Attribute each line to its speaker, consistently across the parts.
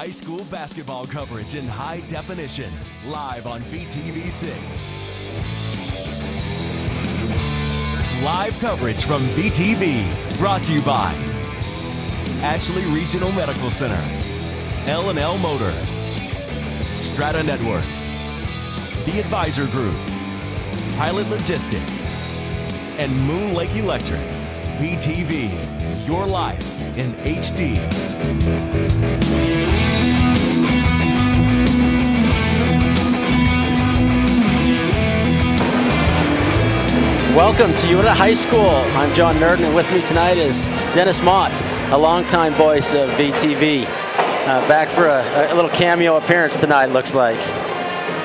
Speaker 1: high school basketball coverage in high definition, live on VTV6. Live coverage from VTV, brought to you by Ashley Regional Medical Center, L&L Motor, Strata Networks, The Advisor Group, Pilot Logistics, and Moon Lake Electric. VTV, your life in HD.
Speaker 2: Welcome to Uintah High School. I'm John Nerdin, and with me tonight is Dennis Mott, a longtime voice of VTV. Back for a little cameo appearance tonight, looks like.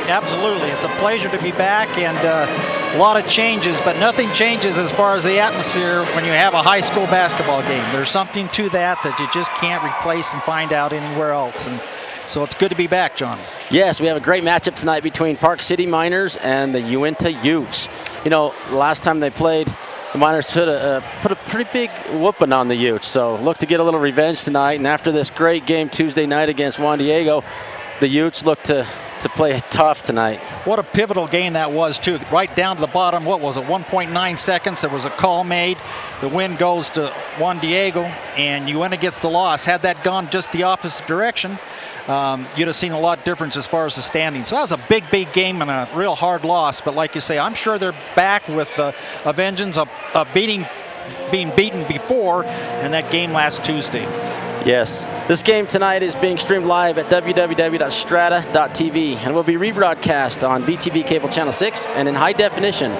Speaker 3: Absolutely. It's a pleasure to be back, and a lot of changes, but nothing changes as far as the atmosphere when you have a high school basketball game. There's something to that you just can't replace and find out anywhere else. And so it's good to be back, John.
Speaker 2: Yes, we have a great matchup tonight between Park City Miners and the Uintah Utes. You know, last time they played, the Miners put a pretty big whooping on the Utes, so look to get a little revenge tonight. And after this great game Tuesday night against Juan Diego, the Utes look to play tough tonight.
Speaker 3: What a pivotal game that was, too. Right down to the bottom, what was it, 1.9 seconds, there was a call made. The win goes to Juan Diego, and Uintah gets the loss. Had that gone just the opposite direction, you'd have seen a lot difference as far as the standings. So that was a big, big game and a real hard loss. But like you say, I'm sure they're back with a vengeance of being beaten before, and that game last Tuesday.
Speaker 2: Yes, this game tonight is being streamed live at www.strata.tv and will be rebroadcast on VTV Cable Channel 6 and in high definition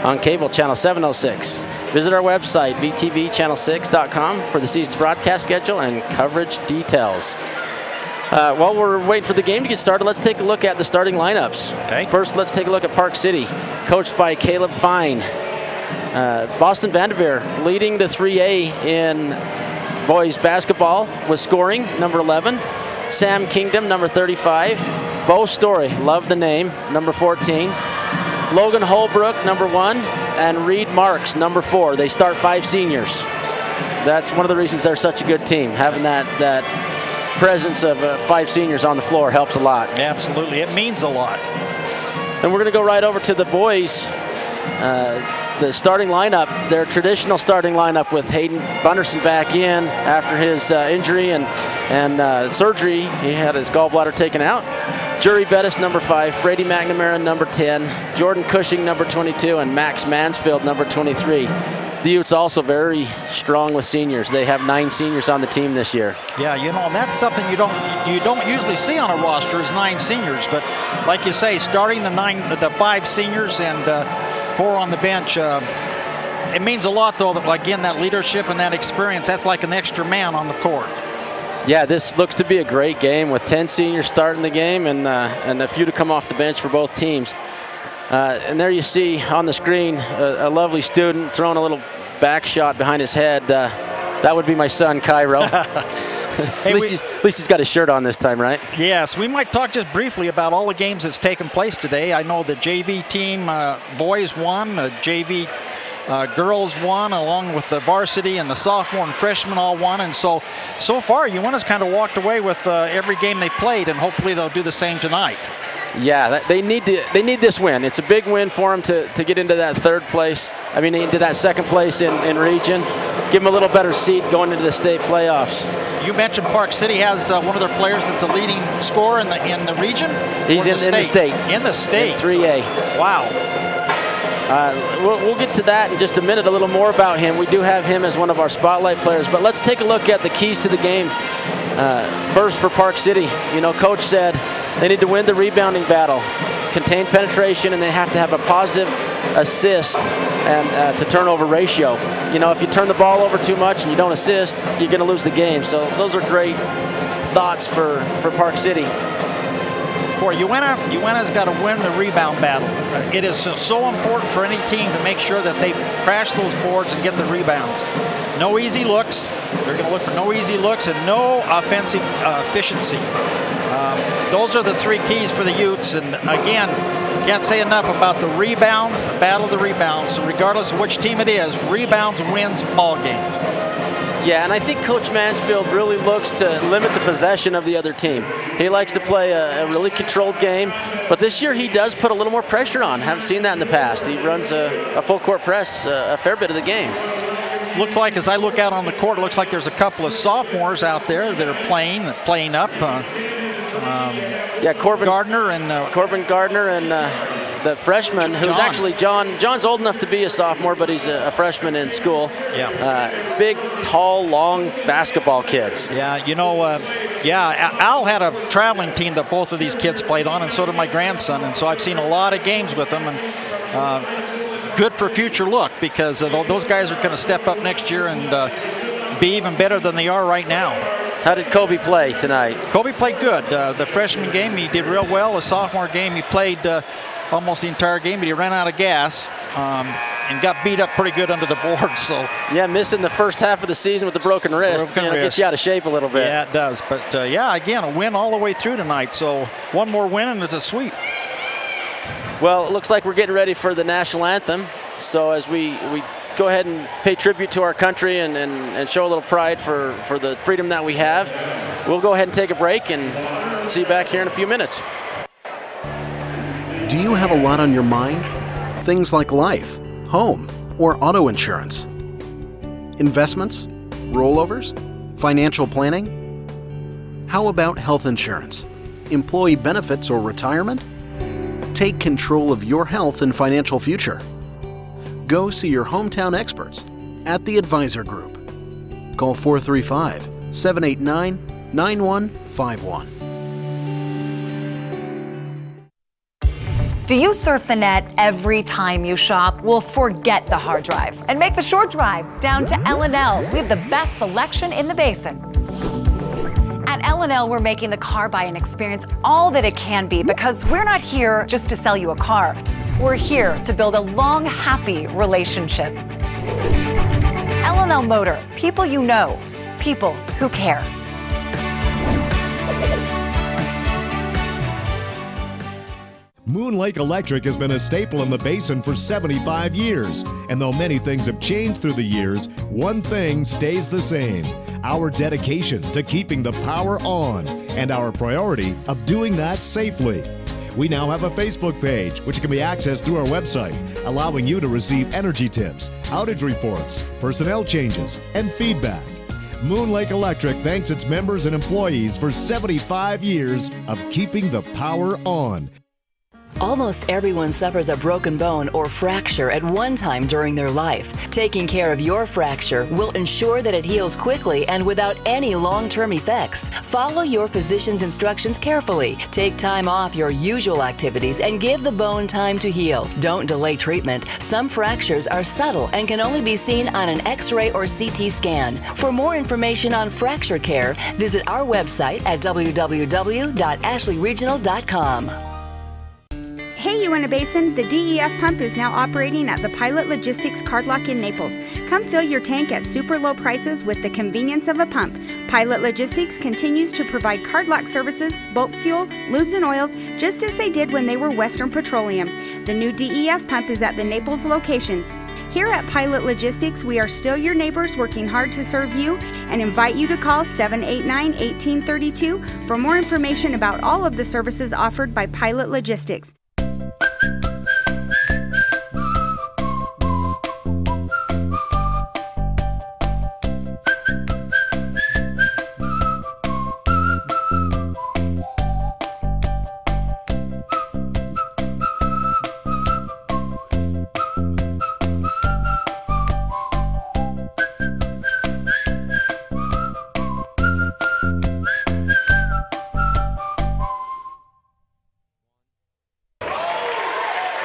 Speaker 2: on Cable Channel 706. Visit our website, vtvchannel6.com, for the season's broadcast schedule and coverage details. While we're waiting for the game to get started, let's take a look at the starting lineups. Okay. First, let's take a look at Park City, coached by Caleb Fine. Boston Vanderveer leading the 3A in boys basketball with scoring, number 11. Sam Kingdom, number 35. Bo Story, love the name, number 14. Logan Holbrook, number 1. And Reed Marks, number 4. They start 5 seniors. That's one of the reasons they're such a good team. Having that presence of 5 seniors on the floor helps a lot.
Speaker 3: Absolutely, it means a lot.
Speaker 2: And we're going to go right over to the boys. The starting lineup, their traditional starting lineup, with Hayden Bunderson back in after his injury and surgery. He had his gallbladder taken out. Jury Bettis, number 5. Brady McNamara, number 10. Jordan Cushing, number 22. And Max Mansfield, number 23. The Utes also very strong with seniors. They have 9 seniors on the team this year.
Speaker 3: Yeah, you know, and that's something you don't usually see on a roster, is 9 seniors. But like you say, starting the 5 seniors and 4 on the bench, it means a lot, though. That, again, that leadership and that experience, that's like an extra man on the court.
Speaker 2: Yeah, this looks to be a great game with 10 seniors starting the game and a few to come off the bench for both teams. And there you see on the screen a lovely student throwing a little back shot behind his head. That would be my son, Cairo. Hey, at least he's got his shirt on this time, right?
Speaker 3: Yes, we might talk just briefly about all the games that's taken place today. I know the JV team boys won, the JV girls won, along with the varsity and the sophomore and freshman all won. And so far, Uintah's kind of walked away with every game they played, and hopefully they'll do the same tonight.
Speaker 2: Yeah, they need this win. It's a big win for them to get into that into that second place in region. Give them a little better seat going into the state playoffs.
Speaker 3: You mentioned Park City has one of their players that's a leading scorer in the region.
Speaker 2: He's in the state.
Speaker 3: In the state.
Speaker 2: In 3A.
Speaker 3: So, wow.
Speaker 2: We'll get to that in just a minute, a little more about him. We do have him as one of our spotlight players, but let's take a look at the keys to the game. First, for Park City, you know, Coach said they need to win the rebounding battle, contain penetration, and they have to have a positive assist and to turnover ratio. You know, if you turn the ball over too much and you don't assist, you're going to lose the game. So those are great thoughts for Park City.
Speaker 3: For Uintah's got to win the rebound battle. It is so important for any team to make sure that they crash those boards and get the rebounds. No easy looks. They're going to look for no easy looks and no offensive efficiency. Those are the 3 keys for the Utes. And again, can't say enough about the rebounds, the battle of the rebounds. So regardless of which team it is, rebounds wins ball games.
Speaker 2: Yeah, and I think Coach Mansfield really looks to limit the possession of the other team. He likes to play a really controlled game, but this year he does put a little more pressure on. Haven't seen that in the past. He runs a full court press a fair bit of the game.
Speaker 3: Looks like, as I look out on the court, it looks like there's a couple of sophomores out there that are playing up.
Speaker 2: Yeah, Corbin
Speaker 3: Gardner and
Speaker 2: the freshman, who's actually John's old enough to be a sophomore, but he's a freshman in school.
Speaker 3: Yeah.
Speaker 2: Big, tall, long basketball kids.
Speaker 3: Yeah, you know, Al had a traveling team that both of these kids played on, and so did my grandson, and so I've seen a lot of games with them, and good for future look, because those guys are going to step up next year and be even better than they are right now.
Speaker 2: How did Kobe play tonight?
Speaker 3: Kobe played good. The freshman game, he did real well. The sophomore game, he played almost the entire game, but he ran out of gas and got beat up pretty good under the board. So
Speaker 2: yeah, missing the first half of the season with the broken wrist. Gets you out of shape a little bit.
Speaker 3: Yeah, it does. But yeah, again, a win all the way through tonight. So one more win and it's a sweep.
Speaker 2: Well, it looks like we're getting ready for the national anthem. So as we go ahead and pay tribute to our country and show a little pride for the freedom that we have, we'll go ahead and take a break and see you back here in a few minutes.
Speaker 4: Do you have a lot on your mind? Things like life, home, or auto insurance? Investments? Rollovers? Financial planning? How about health insurance? Employee benefits or retirement? Take control of your health and financial future. Go see your hometown experts at the Advisor Group. Call 435-789-9151.
Speaker 5: Do you surf the net every time you shop? Well, forget the hard drive and make the short drive down to L&L. We have the best selection in the basin. At L&L, we're making the car buying experience all that it can be, because we're not here just to sell you a car. We're here to build a long, happy relationship. L&L Motor, people you know, people who care.
Speaker 6: Moon Lake Electric has been a staple in the basin for 75 years. And though many things have changed through the years, one thing stays the same: our dedication to keeping the power on and our priority of doing that safely. We now have a Facebook page, which can be accessed through our website, allowing you to receive energy tips, outage reports, personnel changes, and feedback. Moon Lake Electric thanks its members and employees for 75 years of keeping the power on.
Speaker 7: Almost everyone suffers a broken bone or fracture at one time during their life. Taking care of your fracture will ensure that it heals quickly and without any long-term effects. Follow your physician's instructions carefully. Take time off your usual activities and give the bone time to heal. Don't delay treatment. Some fractures are subtle and can only be seen on an X-ray or CT scan. For more information on fracture care, visit our website at www.ashleyregional.com.
Speaker 8: Hey Uintah Basin, the DEF pump is now operating at the Pilot Logistics Card Lock in Naples. Come fill your tank at super low prices with the convenience of a pump. Pilot Logistics continues to provide card lock services, bulk fuel, lubes and oils, just as they did when they were Western Petroleum. The new DEF pump is at the Naples location. Here at Pilot Logistics, we are still your neighbors working hard to serve you and invite you to call 789-1832 for more information about all of the services offered by Pilot Logistics.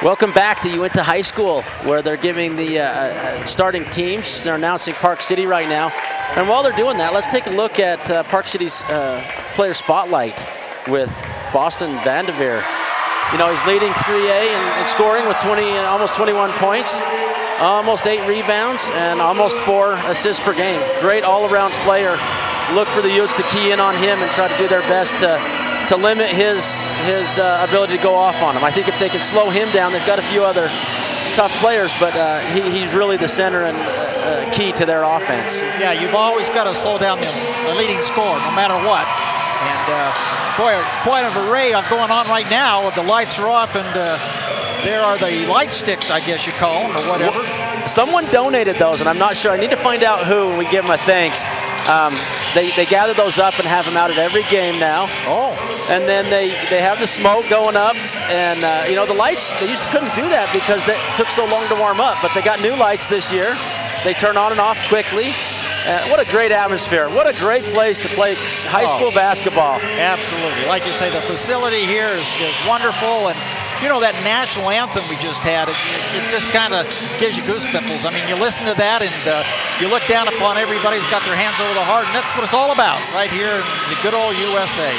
Speaker 2: Welcome back to Uintah High School, where they're giving the starting teams. They're announcing Park City right now. And while they're doing that, let's take a look at Park City's player spotlight with Boston Vanderveer. You know, he's leading 3A in scoring with almost 21 points, almost 8 rebounds, and almost 4 assists per game. Great all-around player. Look for the Utes to key in on him and try to do their best to limit his ability to go off on him. I think if they can slow him down, they've got a few other tough players, but he's really the center and key to their offense.
Speaker 3: Yeah, you've always got to slow down the leading scorer, no matter what. And boy, quite an array going on right now. The lights are off, and there are the light sticks, I guess you call them, or whatever.
Speaker 2: Someone donated those, and I'm not sure. I need to find out who, and we give them a thanks. They gather those up and have them out at every game now. Oh. And then they have the smoke going up, and you know, the lights, they couldn't do that because it took so long to warm up, but they got new lights this year. They turn on and off quickly. What a great atmosphere. What a great place to play high school basketball.
Speaker 3: Absolutely. Like you say, the facility here is wonderful, and you know, that national anthem we just had, it just kind of gives you goosepimples. I mean, you listen to that, and you look down upon everybody who's got their hands over the heart, and that's what it's all about right here in the good old USA.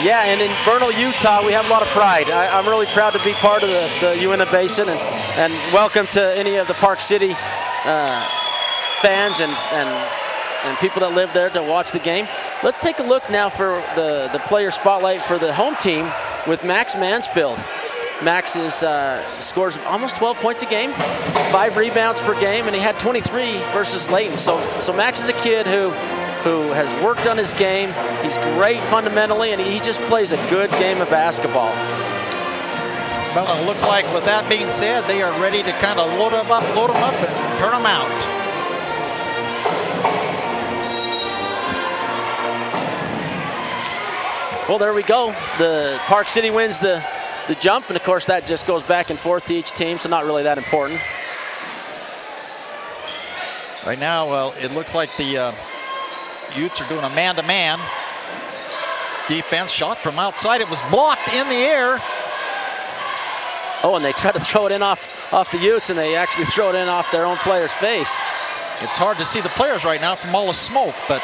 Speaker 2: Yeah, and in Vernal, Utah, we have a lot of pride. I'm really proud to be part of the Uintah Basin, and welcome to any of the Park City fans and people that live there to watch the game. Let's take a look now for the player spotlight for the home team with Max Mansfield. Max scores almost 12 points a game, 5 rebounds per game, and he had 23 versus Layton. So Max is a kid who has worked on his game. He's great fundamentally, and he just plays a good game of basketball.
Speaker 3: Well, it looks like, with that being said, they are ready to kind of load them up, and turn them out.
Speaker 2: Well, there we go. The Park City wins the jump, and of course that just goes back and forth to each team, so not really that important.
Speaker 3: Right now, well, it looks like the Utes are doing a man-to-man defense. Shot from outside. It was blocked in the air.
Speaker 2: Oh, and they try to throw it in off the Utes, and they actually throw it in off their own player's face.
Speaker 3: It's hard to see the players right now from all the smoke, but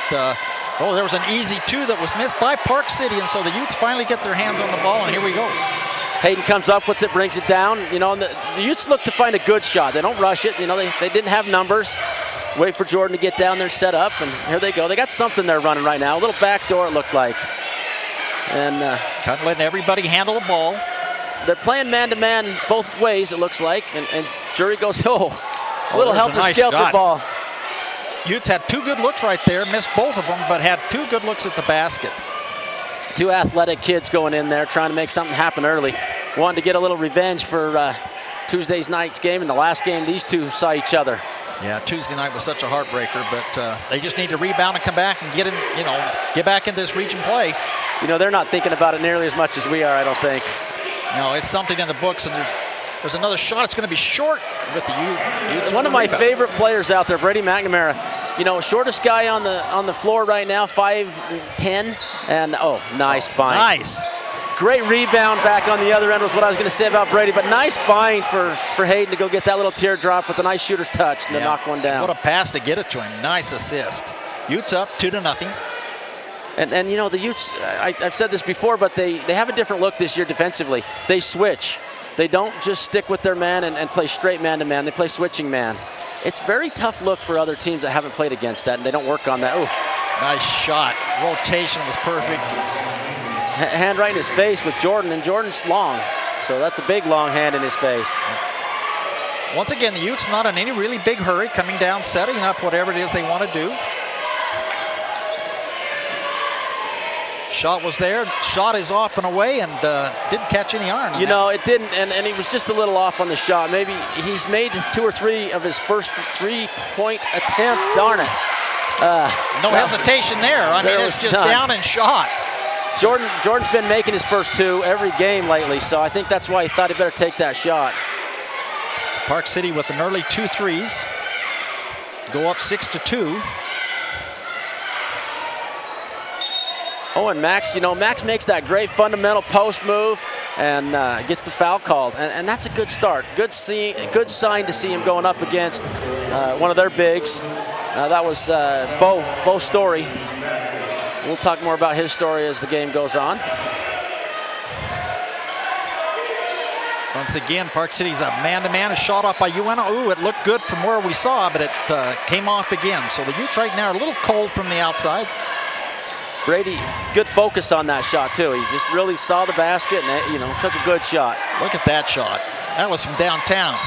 Speaker 3: oh, there was an easy 2 that was missed by Park City, and so the Utes finally get their hands on the ball, and here we go.
Speaker 2: Hayden comes up with it, brings it down. You know, and the Utes look to find a good shot. They don't rush it. You know, they didn't have numbers. Wait for Jordan to get down there and set up, and here they go. They got something they're running right now. A little backdoor, it looked like. And
Speaker 3: kind of letting everybody handle the ball.
Speaker 2: They're playing man-to-man both ways, it looks like, and Jury goes, oh, a little helter-skelter ball.
Speaker 3: Utes had 2 good looks right there, missed both of them, but had 2 good looks at the basket.
Speaker 2: 2 athletic kids going in there trying to make something happen early. Wanting to get a little revenge for Tuesday's night's game. In the last game, these 2 saw each other.
Speaker 3: Yeah, Tuesday night was such a heartbreaker, but they just need to rebound and come back and get in, you know, get back in this region play.
Speaker 2: You know, they're not thinking about it nearly as much as we are, I don't think.
Speaker 3: No, it's something in the books, and there's another shot. It's going to be short with the Utes.
Speaker 2: One of my favorite players out there, Brady McNamara. You know, shortest guy on the floor right now, 5'10", and oh, nice find.
Speaker 3: Nice.
Speaker 2: Great rebound back on the other end was what I was going to say about Brady, but nice find for Hayden to go get that little teardrop with a nice shooter's touch to knock one down.
Speaker 3: What a pass to get it to him. Nice assist. Utes up 2-0.
Speaker 2: And you know, the Utes, I've said this before, but they have a different look this year defensively. They switch. They don't just stick with their man and play straight man-to-man. They play switching man. It's very tough look for other teams that haven't played against that, and they don't work on that. Ooh.
Speaker 3: Nice shot. Rotation was perfect.
Speaker 2: Hand right in his face with Jordan, and Jordan's long. So that's a big, long hand in his face.
Speaker 3: Once again, the Utes not in any really big hurry, coming down, setting up whatever it is they want to do. Shot was there. Shot is off and away, and didn't catch any iron.
Speaker 2: You know, it didn't, and he was just a little off on the shot. Maybe he's made 2 or 3 of his first 3-point attempts. Darn it.
Speaker 3: No hesitation there. I mean, it's just down and shot.
Speaker 2: Jordan's been making his first 2 every game lately, so I think that's why he thought he better take that shot.
Speaker 3: Park City with an early 2 threes. Go up 6-2.
Speaker 2: Oh, and Max, you know, Max makes that great fundamental post move and gets the foul called. And that's a good start. Good sign to see him going up against one of their bigs. That was Bo Story. We'll talk more about his story as the game goes on.
Speaker 3: Once again, Park City's a man-to-man, a shot off by Uintah. Ooh, it looked good from where we saw, but it came off again. So the Utes right now are a little cold from the outside.
Speaker 2: Brady, good focus on that shot too. He just really saw the basket and, you know, took a good shot.
Speaker 3: Look at that shot. That was from downtown.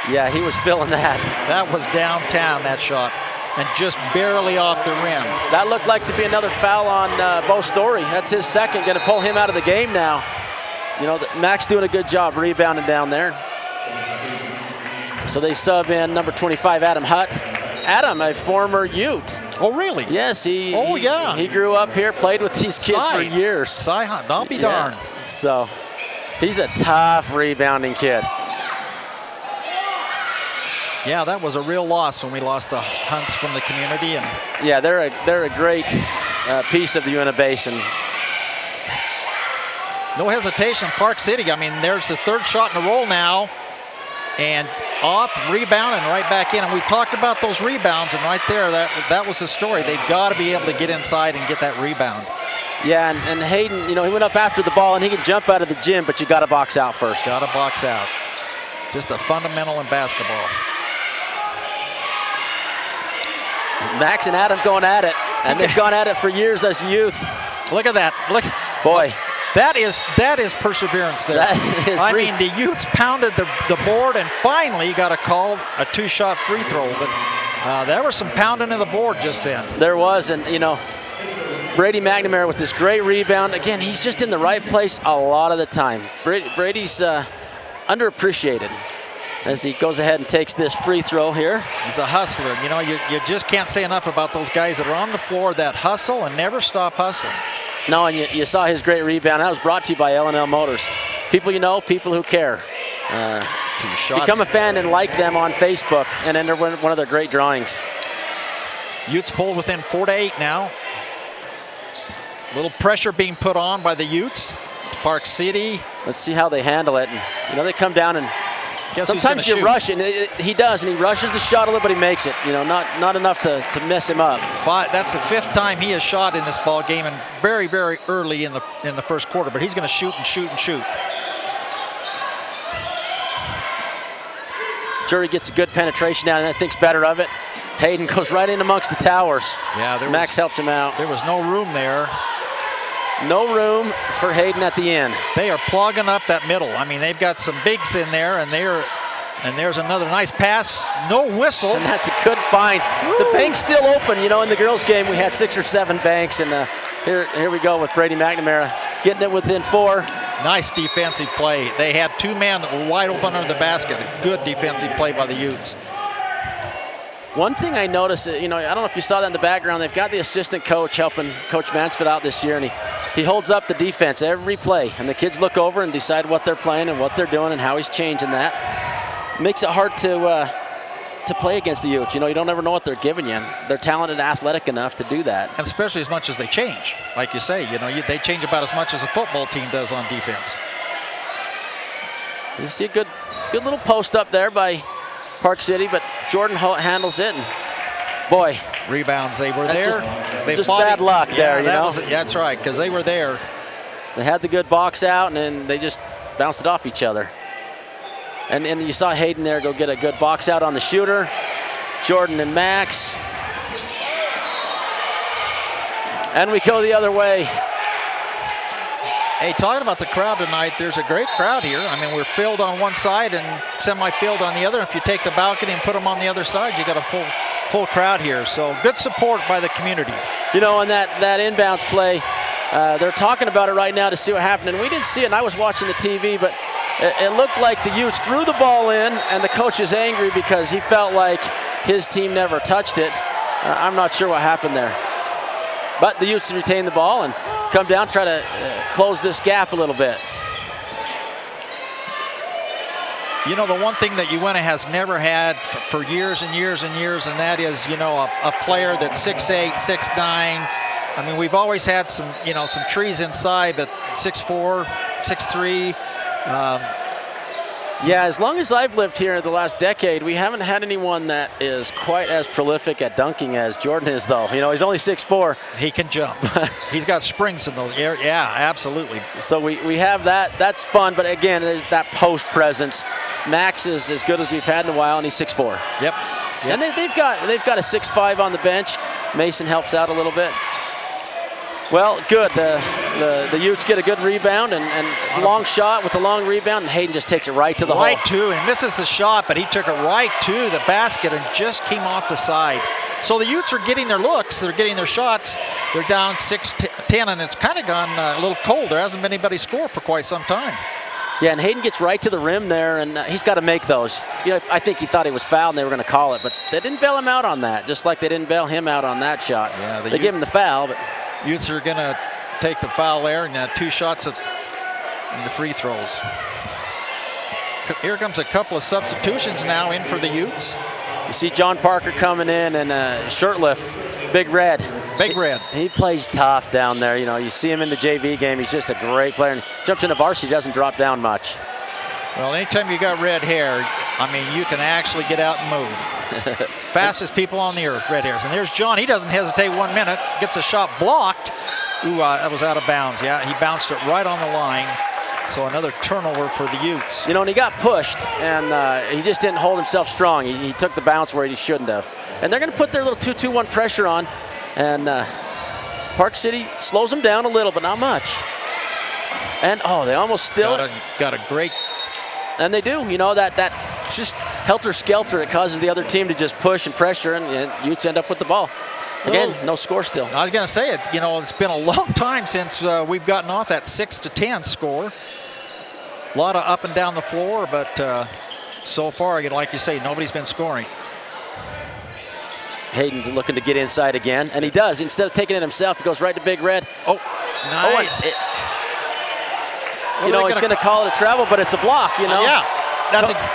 Speaker 2: Yeah, he was feeling that.
Speaker 3: That was downtown, that shot, and just barely off the rim.
Speaker 2: That looked like to be another foul on Bo Story. That's his second, going to pull him out of the game now. You know, Max doing a good job rebounding down there. So they sub in number 25, Adam Hutt. Adam, a former Ute.
Speaker 3: Oh, really?
Speaker 2: Yes, he grew up here, played with these kids for years.
Speaker 3: Cy Hunt, I'll be darned.
Speaker 2: So he's a tough rebounding kid.
Speaker 3: Yeah, that was a real loss when we lost the Hunts from the community. And
Speaker 2: yeah, they're a great piece of the Uintah Basin.
Speaker 3: No hesitation, Park City. I mean, there's the third shot in a row now. And off, rebound, and right back in. And we talked about those rebounds, and right there, that was the story. They've got to be able to get inside and get that rebound.
Speaker 2: Yeah, and Hayden, you know, he went up after the ball, and he can jump out of the gym, but you got to box out first.
Speaker 3: Got to box out. Just a fundamental in basketball.
Speaker 2: Max and Adam going at it, and they've gone at it for years as youth.
Speaker 3: Look at that. Look,
Speaker 2: boy.
Speaker 3: That is perseverance there. I mean, the Utes pounded the board and finally got a call, a two-shot free throw. But there was some pounding of the board just then.
Speaker 2: There was, and you know, Brady McNamara with this great rebound. Again, he's just in the right place a lot of the time. Brady's underappreciated as he goes ahead and takes this free throw here.
Speaker 3: He's a hustler. You know, you just can't say enough about those guys that are on the floor that hustle and never stop hustling.
Speaker 2: No, and you saw his great rebound. That was brought to you by L&L Motors. People you know, people who care. Become a fan and like them on Facebook and enter one of their great drawings.
Speaker 3: Utes pulled within 4 to 8 now. A little pressure being put on by the Utes. Park City.
Speaker 2: Let's see how they handle it. And, you know, they come down and sometimes you rush it. He does, and he rushes the shot a little, but he makes it. You know, not enough to mess him up.
Speaker 3: That's the 5th time he has shot in this ball game, and very, very early in the first quarter. But he's going to shoot and shoot and shoot.
Speaker 2: Jury gets a good penetration down, and thinks better of it. Hayden goes right in amongst the towers.
Speaker 3: Yeah,
Speaker 2: Max helps him out.
Speaker 3: There was no room there.
Speaker 2: No room for Hayden at the end.
Speaker 3: They are plugging up that middle. I mean, they've got some bigs in there, and there's another nice pass. No whistle.
Speaker 2: And that's a good find. Woo. The bank's still open. You know, in the girls' game, we had 6 or 7 banks, and here we go with Brady McNamara getting it within 4.
Speaker 3: Nice defensive play. They had 2 men that were wide open under the basket. A good defensive play by the Utes.
Speaker 2: One thing I noticed, you know, I don't know if you saw that in the background, they've got the assistant coach helping Coach Mansfield out this year, and he holds up the defense every play, and the kids look over and decide what they're playing and what they're doing and how he's changing that. Makes it hard to play against the Utes. You know, you don't ever know what they're giving you. They're talented, athletic enough to do that.
Speaker 3: And especially as much as they change. Like you say, you know, they change about as much as a football team does on defense.
Speaker 2: You see a good little post up there by Park City, but Jordan handles it, and boy.
Speaker 3: Rebounds, they were there.
Speaker 2: Just bad luck there, you know?
Speaker 3: That's right, because they were there.
Speaker 2: They had the good box out, and then they just bounced it off each other. And you saw Hayden there go get a good box out on the shooter. Jordan and Max. And we go the other way.
Speaker 3: Hey, talking about the crowd tonight, there's a great crowd here. I mean, we're filled on one side and semi-filled on the other. If you take the balcony and put them on the other side, you got a full crowd here. So good support by the community.
Speaker 2: You know, on that inbounds play, they're talking about it right now to see what happened. And we didn't see it, and I was watching the TV, but it looked like the Utes threw the ball in, and the coach is angry because he felt like his team never touched it. I'm not sure what happened there. But the Utes retain the ball and come down, try to close this gap a little bit.
Speaker 3: You know, the one thing that Uintah has never had for years and years and years, and that is, you know, a player that's 6'8", 6'9". I mean, we've always had some, you know, some trees inside, but 6'4", 6'3".
Speaker 2: Yeah, as long as I've lived here in the last decade, we haven't had anyone that is quite as prolific at dunking as Jordan is, though. You know, he's only 6'4".
Speaker 3: He can jump. He's got springs in those areas. Yeah, absolutely.
Speaker 2: So we have that. That's fun, but again, there's that post presence. Max is as good as we've had in a while, and he's 6'4".
Speaker 3: Yep.
Speaker 2: And they've got a 6'5" on the bench. Mason helps out a little bit. Well, good. The The Utes get a good rebound and long shot with the long rebound, and Hayden just takes it right to the hole.
Speaker 3: Right to, and misses the shot, but he took it right to the basket and just came off the side. So the Utes are getting their looks, they're getting their shots. They're down 6-10, and it's kind of gone a little cold. There hasn't been anybody score for quite some time.
Speaker 2: Yeah, and Hayden gets right to the rim there, and he's got to make those. You know, I think he thought he was fouled and they were going to call it, but they didn't bail him out on that, just like they didn't bail him out on that shot.
Speaker 3: Yeah,
Speaker 2: they give him the foul, but
Speaker 3: Utes are going to take the foul there, and 2 shots at the free throws. Here comes a couple of substitutions now in for the Utes.
Speaker 2: You see John Parker coming in and shirtlift, Big Red.
Speaker 3: Big Red.
Speaker 2: He plays tough down there. You know, you see him in the JV game. He's just a great player. And jumps into varsity, doesn't drop down much.
Speaker 3: Well, anytime you got red hair, I mean, you can actually get out and move. Fastest people on the earth, red hairs. And there's John. He doesn't hesitate 1 minute. Gets a shot blocked. Ooh, that was out of bounds. Yeah, he bounced it right on the line. So another turnover for the Utes.
Speaker 2: You know, and he got pushed, and he just didn't hold himself strong. He took the bounce where he shouldn't have. And they're going to put their little 2-2-1 pressure on. And Park City slows them down a little, but not much. And, oh, they almost still
Speaker 3: got a great...
Speaker 2: And they do. You know, that just helter-skelter. It causes the other team to just push and pressure, and Utes end up with the ball. Again, no score still.
Speaker 3: I was going to say it. You know, it's been a long time since we've gotten off that 6-10 score. A lot of up and down the floor, but so far, like you say, nobody's been scoring.
Speaker 2: Hayden's looking to get inside again, and he does. Instead of taking it himself, he goes right to Big Red.
Speaker 3: Oh, nice.
Speaker 2: You know, he's going to call it a travel, but it's a block, you know?
Speaker 3: Yeah. That's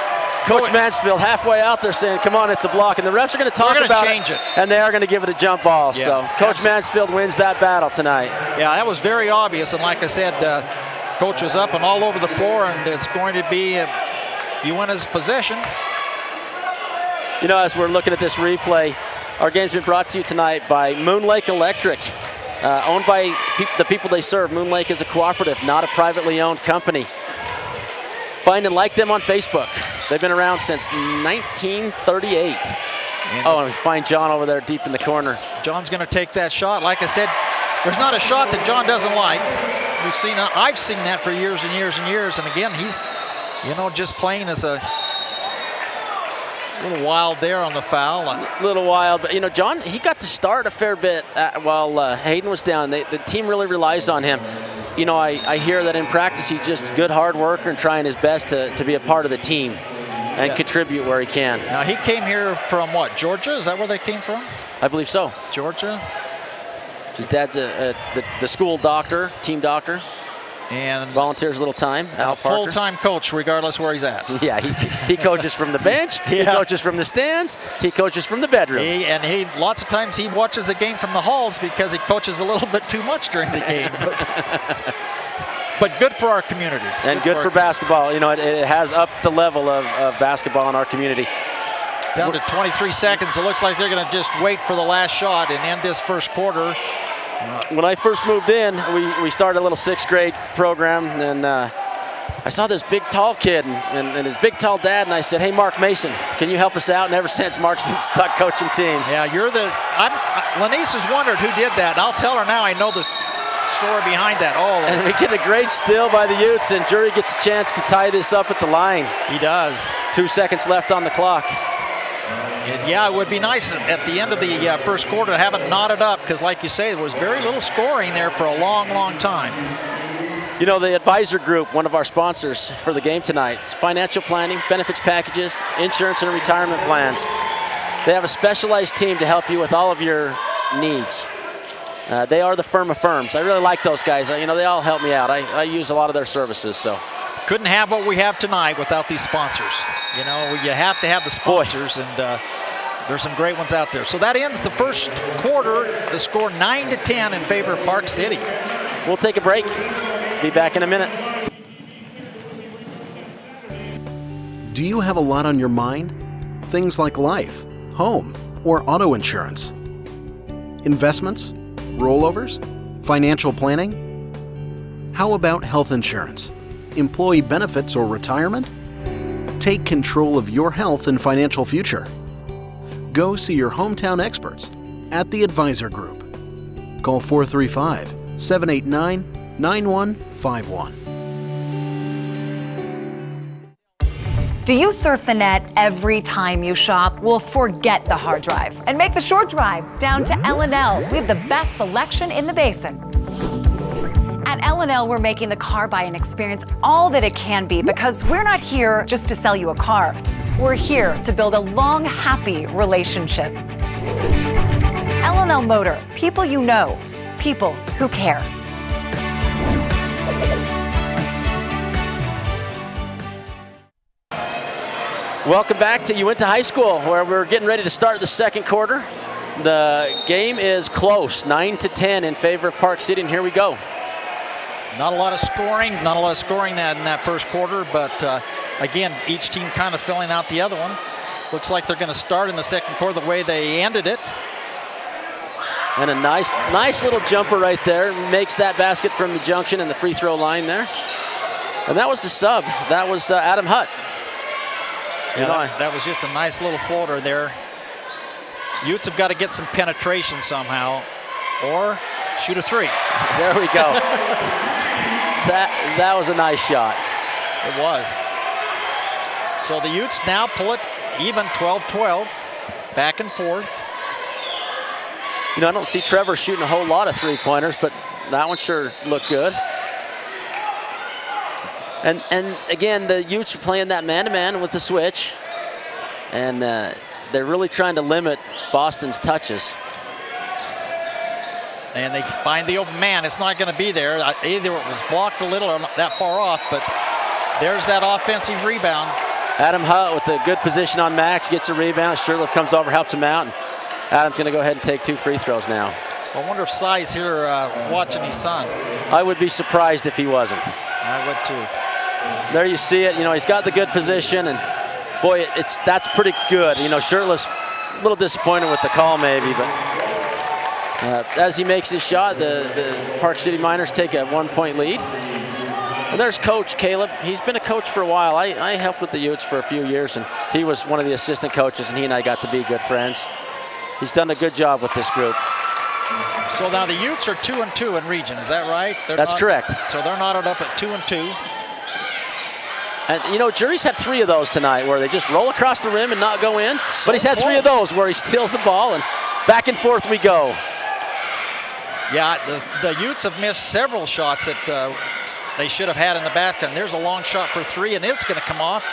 Speaker 2: Coach Mansfield halfway out there saying, come on, it's a block. And the refs are going to talk about it, and they are going to give it a jump ball. Yeah, so Coach Mansfield wins that battle tonight.
Speaker 3: Yeah, that was very obvious. And like I said, Coach was up and all over the floor, and it's going to be Uintah's possession.
Speaker 2: You know, as we're looking at this replay, our game's been brought to you tonight by Moon Lake Electric, owned by the people they serve. Moon Lake is a cooperative, not a privately owned company. Find and like them on Facebook. They've been around since 1938. And find John over there deep in the corner.
Speaker 3: John's going to take that shot. Like I said, there's not a shot that John doesn't like. I've seen that for years and years and years. And again, he's, you know, just playing as a little wild there on the foul.
Speaker 2: A little wild, but you know, John, he got to start a fair bit while Hayden was down. The team really relies on him. You know, I hear that in practice he's just a good hard worker and trying his best to be a part of the team and contribute where he can.
Speaker 3: Now he came here from what, Georgia? Is that where they came from?
Speaker 2: I believe so.
Speaker 3: Georgia.
Speaker 2: His dad's the school doctor, team doctor.
Speaker 3: And
Speaker 2: volunteers a little time.
Speaker 3: A full-time coach, regardless where he's at.
Speaker 2: Yeah, he coaches from the bench. He coaches from the stands. He coaches from the bedroom.
Speaker 3: Lots of times he watches the game from the halls because he coaches a little bit too much during the game. But good for our community.
Speaker 2: And good for basketball. You know, it has upped the level of basketball in our community.
Speaker 3: Down to 23 seconds. It looks like they're going to just wait for the last shot and end this first quarter.
Speaker 2: When I first moved in, we started a little 6th grade program, and I saw this big, tall kid and his big, tall dad, and I said, hey, Mark Mason, can you help us out? And ever since, Mark's been stuck coaching teams.
Speaker 3: Yeah, Lanice has wondered who did that. I'll tell her now. I know the story behind that. Oh,
Speaker 2: and we get a great steal by the Utes, and Jury gets a chance to tie this up at the line.
Speaker 3: He does.
Speaker 2: 2 seconds left on the clock.
Speaker 3: And yeah, it would be nice at the end of the first quarter to have it knotted up because, like you say, there was very little scoring there for a long, long time.
Speaker 2: You know, the advisor group, one of our sponsors for the game tonight, is financial planning, benefits packages, insurance, and retirement plans. They have a specialized team to help you with all of your needs. They are the firm of firms. I really like those guys. You know, they all help me out. I use a lot of their services. So
Speaker 3: couldn't have what we have tonight without these sponsors. You know, you have to have the sponsors, and there's some great ones out there. So that ends the first quarter. The score 9-10 in favor of Park City.
Speaker 2: We'll take a break. Be back in a minute.
Speaker 4: Do you have a lot on your mind? Things like life, home, or auto insurance? Investments? Rollovers? Financial planning? How about health insurance? Employee benefits or retirement? Take control of your health and financial future. Go see your hometown experts at the Advisor Group. Call 435-789-0000 9151.
Speaker 5: Do you surf the net every time you shop? Well, forget the hard drive and make the short drive down to L&L. We have the best selection in the basin. At L&L, we're making the car buying experience all that it can be because we're not here just to sell you a car. We're here to build a long, happy relationship. L&L Motor, people you know, people who care.
Speaker 2: Welcome back to Uintah High School, where we're getting ready to start the second quarter. The game is close, 9-10 in favor of Park City, and here we go.
Speaker 3: Not a lot of scoring in that first quarter, but again, each team kind of filling out the other one. Looks like they're going to start in the second quarter the way they ended it.
Speaker 2: And a nice little jumper right there. Makes that basket from the junction and the free throw line there. And that was the sub. That was Adam Hutt.
Speaker 3: Yeah, that was just a nice little floater there. Utes have got to get some penetration somehow, or shoot a three.
Speaker 2: There we go. That was a nice shot.
Speaker 3: It was. So the Utes now pull it even, 12-12, back and forth.
Speaker 2: You know, I don't see Trevor shooting a whole lot of three-pointers, but that one sure looked good. And again, the Utes are playing that man-to-man with the switch, and they're really trying to limit Boston's touches.
Speaker 3: And they find the open man. It's not going to be there. Either it was blocked a little or not that far off, but there's that offensive rebound.
Speaker 2: Adam Hutt with a good position on Max, gets a rebound. Shirtliff comes over, helps him out. And Adam's going to go ahead and take 2 free throws now.
Speaker 3: I wonder if Cy's here watching his son.
Speaker 2: I would be surprised if he wasn't.
Speaker 3: I would too.
Speaker 2: There you see it. You know, he's got the good position, and boy, that's pretty good. You know, Shirtliff's a little disappointed with the call maybe, but as he makes his shot, the Park City Miners take a 1-point lead. And there's Coach Caleb. He's been a coach for a while. I helped with the Utes for a few years, and he was one of the assistant coaches, and he and I got to be good friends. He's done a good job with this group.
Speaker 3: So now the Utes are 2-2 in region, is that right?
Speaker 2: That's correct.
Speaker 3: So they're knotted up at 2-2.
Speaker 2: And, you know, Jury's had 3 of those tonight where they just roll across the rim and not go in.
Speaker 3: So
Speaker 2: but he's had 3 of those where he steals the ball, and back and forth we go.
Speaker 3: Yeah, the Utes have missed several shots that they should have had in the basket. And there's a long shot for 3, and it's going to come off.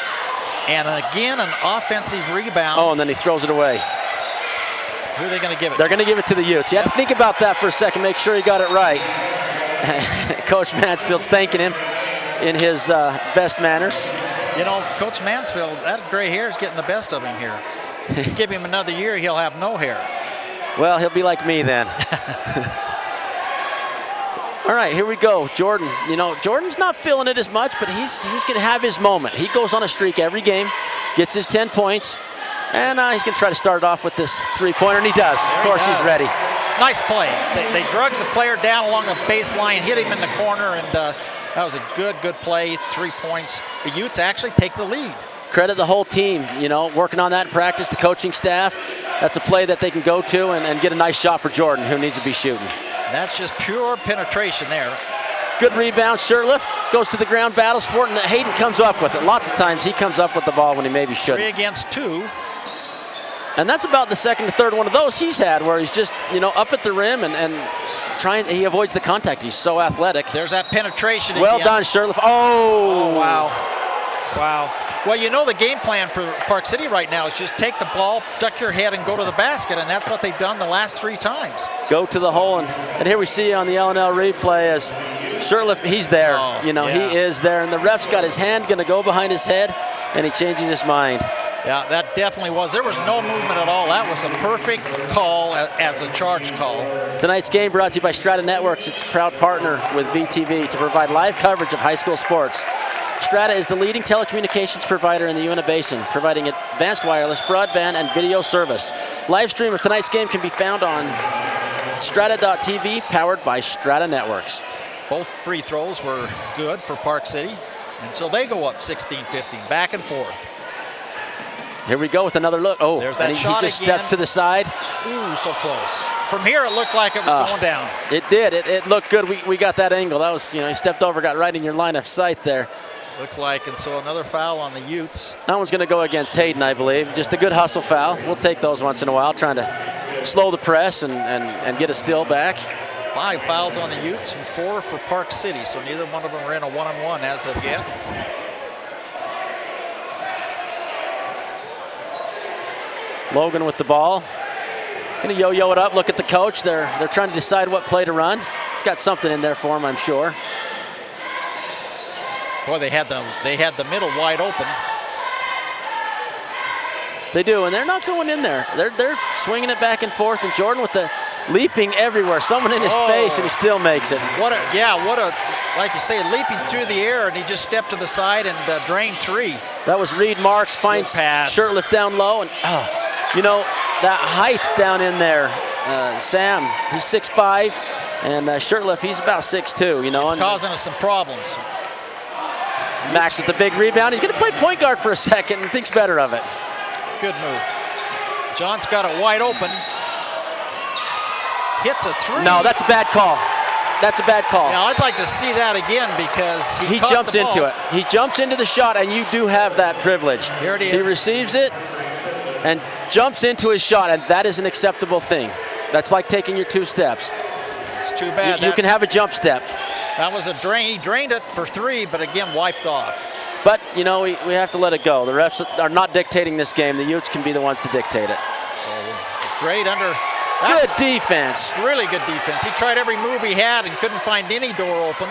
Speaker 3: And again, an offensive rebound.
Speaker 2: Oh, and then he throws it away.
Speaker 3: Who are they going to give it to?
Speaker 2: They're going to give it to the Utes. You have to think about that for a second, make sure he got it right. Coach Mansfield's thanking him in his best manners.
Speaker 3: You know, Coach Mansfield, that gray hair is getting the best of him here. Give him another year, he'll have no hair.
Speaker 2: Well, he'll be like me then. All right, here we go. Jordan, you know, Jordan's not feeling it as much, but he's going to have his moment. He goes on a streak every game, gets his 10 points, and he's going to try to start off with this 3-pointer, and he does. Of course, he's ready.
Speaker 3: Nice play. They drug the player down along the baseline, hit him in the corner, and that was a good play, 3 points. The Utes actually take the lead.
Speaker 2: Credit the whole team, you know, working on that in practice, the coaching staff. That's a play that they can go to and get a nice shot for Jordan, who needs to be shooting.
Speaker 3: That's just pure penetration there.
Speaker 2: Good rebound, Shirtliff goes to the ground, battles for it, and Hayden comes up with it. Lots of times he comes up with the ball when he maybe shouldn't.
Speaker 3: 3 against 2.
Speaker 2: And that's about the second or third one of those he's had where he's just, you know, up at the rim and trying, he avoids the contact. He's so athletic.
Speaker 3: There's that penetration
Speaker 2: Well
Speaker 3: again.
Speaker 2: done, Shirtliff. Oh,
Speaker 3: wow. Wow. Well, you know the game plan for Park City right now is just take the ball, duck your head, and go to the basket, and that's what they've done the last 3 times.
Speaker 2: Go to the hole, and here we see on the L&L replay as Shirtliff, he's there. You know,
Speaker 3: yeah.
Speaker 2: He is there, and the ref's got his hand going to go behind his head, and he changes his mind.
Speaker 3: Yeah, that definitely was. There was no movement at all. That was a perfect call as a charge call.
Speaker 2: Tonight's game brought to you by Strata Networks. It's a proud partner with VTV to provide live coverage of high school sports. Strata is the leading telecommunications provider in the Uintah Basin, providing advanced wireless, broadband, and video service. Live stream of tonight's game can be found on strata.tv, powered by Strata Networks.
Speaker 3: Both free throws were good for Park City, and so they go up 16-15, back and forth.
Speaker 2: Here we go with another look. Oh,
Speaker 3: there's that
Speaker 2: and he
Speaker 3: shot
Speaker 2: just
Speaker 3: again.
Speaker 2: steps to the side.
Speaker 3: Ooh, so close. From here, it looked like it was going down.
Speaker 2: It did. It looked good. We got that angle. That was, he stepped over, got right in your line of sight there.
Speaker 3: Looked like, and so another foul on the Utes.
Speaker 2: That one's going to go against Hayden, I believe. Just a good hustle foul. We'll take those once in a while, trying to slow the press and get a steal back.
Speaker 3: 5 fouls on the Utes and 4 for Park City, so neither one of them are in a 1-on-1 as of yet.
Speaker 2: Logan with the ball. Gonna yo-yo it up, look at the coach. They're trying to decide what play to run. He's got something in there for him, I'm sure.
Speaker 3: Boy, they had the middle wide open.
Speaker 2: They do, and they're not going in there. They're swinging it back and forth, and Jordan with the leaping everywhere. Someone in his face, and he still makes it.
Speaker 3: Like you say, leaping through the air, and he just stepped to the side and drained 3.
Speaker 2: That was Reed Marks, finds Shirtliff down low, and that height down in there. Sam, he's 6'5", and Shirtliff, he's about 6'2",
Speaker 3: It's causing us some problems.
Speaker 2: Max with the big rebound. He's going to play point guard for a second and thinks better of it.
Speaker 3: Good move. John's got it wide open. Hits a 3.
Speaker 2: No, that's a bad call. That's a bad call.
Speaker 3: Now, I'd like to see that again because he
Speaker 2: jumps into it. He jumps into the shot, and you do have that privilege.
Speaker 3: Here it is.
Speaker 2: He receives it and jumps into his shot, and that is an acceptable thing. That's like taking your 2 steps.
Speaker 3: It's too bad.
Speaker 2: You can have a jump step.
Speaker 3: That was a drain. He drained it for 3, but again, wiped off.
Speaker 2: But, we have to let it go. The refs are not dictating this game. The Utes can be the ones to dictate it.
Speaker 3: Great under.
Speaker 2: Good defense.
Speaker 3: Really good defense. He tried every move he had and couldn't find any door open.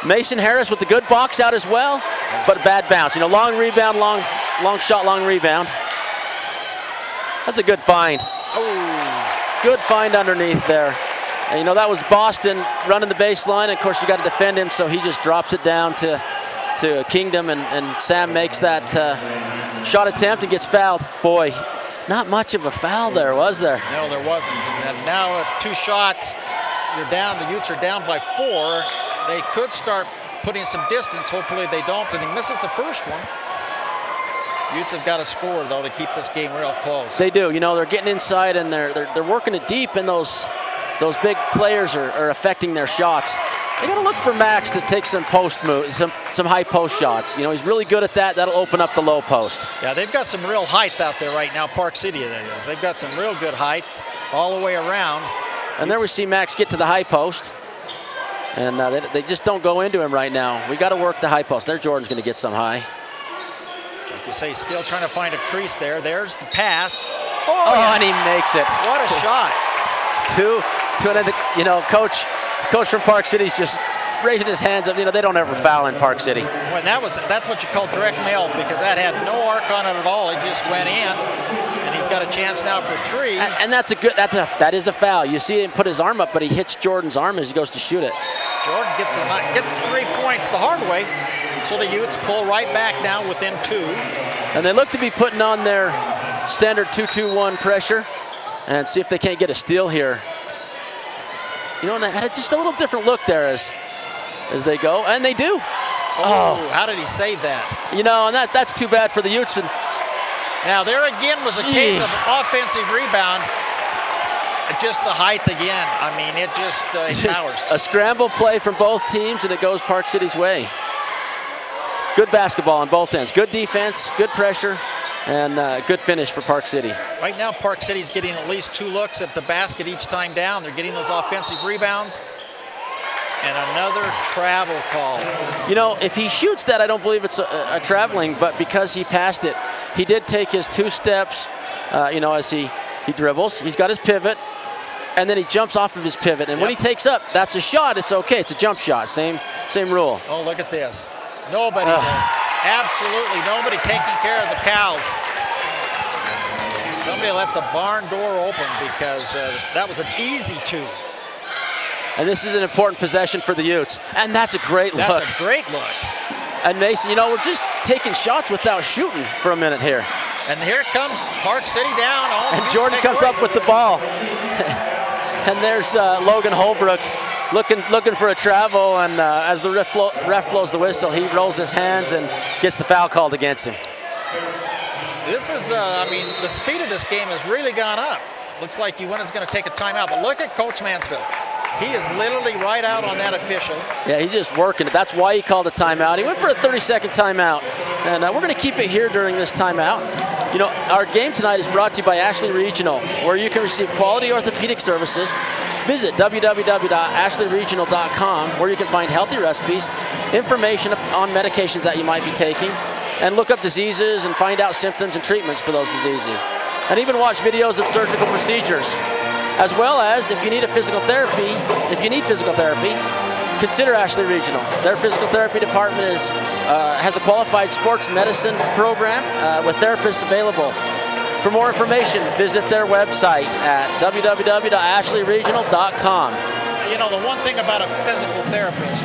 Speaker 2: Mason Harris with the good box out as well, but a bad bounce. Long rebound, long shot, long rebound. That's a good find.
Speaker 3: Oh.
Speaker 2: Good find underneath there. And that was Boston running the baseline. Of course, you got to defend him, so he just drops it down to Kingdom, and Sam makes that shot attempt and gets fouled. Boy, not much of a foul there, was there?
Speaker 3: No, there wasn't. And now 2 shots, you're down. The Utes are down by 4. They could start putting some distance. Hopefully they don't, and he misses the first one. Utes have got to score, though, to keep this game real close.
Speaker 2: They do. They're getting inside, and they're working it deep, and those big players are affecting their shots. They got to look for Max to take some post moves, some high post shots. He's really good at that. That'll open up the low post.
Speaker 3: Yeah, they've got some real height out there right now, Park City, that is. They've got some real good height all the way around.
Speaker 2: And there we see Max get to the high post. And they just don't go into him right now. We got to work the high post. There, Jordan's going to get some high.
Speaker 3: Like you say, still trying to find a crease there. There's the pass.
Speaker 2: Oh, yeah. And he makes it.
Speaker 3: What a shot.
Speaker 2: Two, and I think, Coach from Park City's just raising his hands up. They don't ever foul in Park City.
Speaker 3: Well, that's what you call direct mail, because that had no arc on it at all. It just went in, and he's got a chance now for 3.
Speaker 2: And that is a foul. You see him put his arm up, but he hits Jordan's arm as he goes to shoot it.
Speaker 3: Jordan gets 3 points the hard way, so the Utes pull right back now within 2.
Speaker 2: And they look to be putting on their standard 2-2-1 pressure, and see if they can't get a steal here. And they had just a little different look there as they go, and they do.
Speaker 3: Oh, how did he save that?
Speaker 2: And that's too bad for the Utes.
Speaker 3: Now there again was a case of offensive rebound. Just the height again. I mean, it just powers.
Speaker 2: A scramble play from both teams, and it goes Park City's way. Good basketball on both ends. Good defense, good pressure, and good finish for Park City.
Speaker 3: Right now, Park City's getting at least 2 looks at the basket each time down. They're getting those offensive rebounds. And another travel call.
Speaker 2: If he shoots that, I don't believe it's a traveling, but because he passed it, he did take his 2 steps, as he dribbles. He's got his pivot, and then he jumps off of his pivot. And when he takes up, that's a shot. It's okay. It's a jump shot. Same rule.
Speaker 3: Oh, look at this. Nobody there. Absolutely nobody taking care of the cows. Somebody left the barn door open because that was an easy 2.
Speaker 2: And this is an important possession for the Utes. And that's a great look.
Speaker 3: That's a great look.
Speaker 2: And Mason, we're just taking shots without shooting for a minute here.
Speaker 3: And here comes Park City down.
Speaker 2: And Jordan comes up with the ball. And there's Logan Holbrook looking for a travel. And as the ref blows the whistle, he rolls his hands and gets the foul called against him.
Speaker 3: This is, I mean, the speed of this game has really gone up. Looks like Uintah's going to take a timeout, but look at Coach Mansfield. He is literally right out on that official.
Speaker 2: Yeah, he's just working it. That's why he called a timeout. He went for a 30-second timeout, and we're going to keep it here during this timeout. You know, our game tonight is brought to you by Ashley Regional, where you can receive quality orthopedic services. Visit www.ashleyregional.com, where you can find healthy recipes, information on medications that you might be taking, and look up diseases and find out symptoms and treatments for those diseases. And even watch videos of surgical procedures. As well as, if you need physical therapy, consider Ashley Regional. Their physical therapy department has a qualified sports medicine program with therapists available. For more information, visit their website at www.ashleyregional.com.
Speaker 3: You know, the one thing about a physical therapist,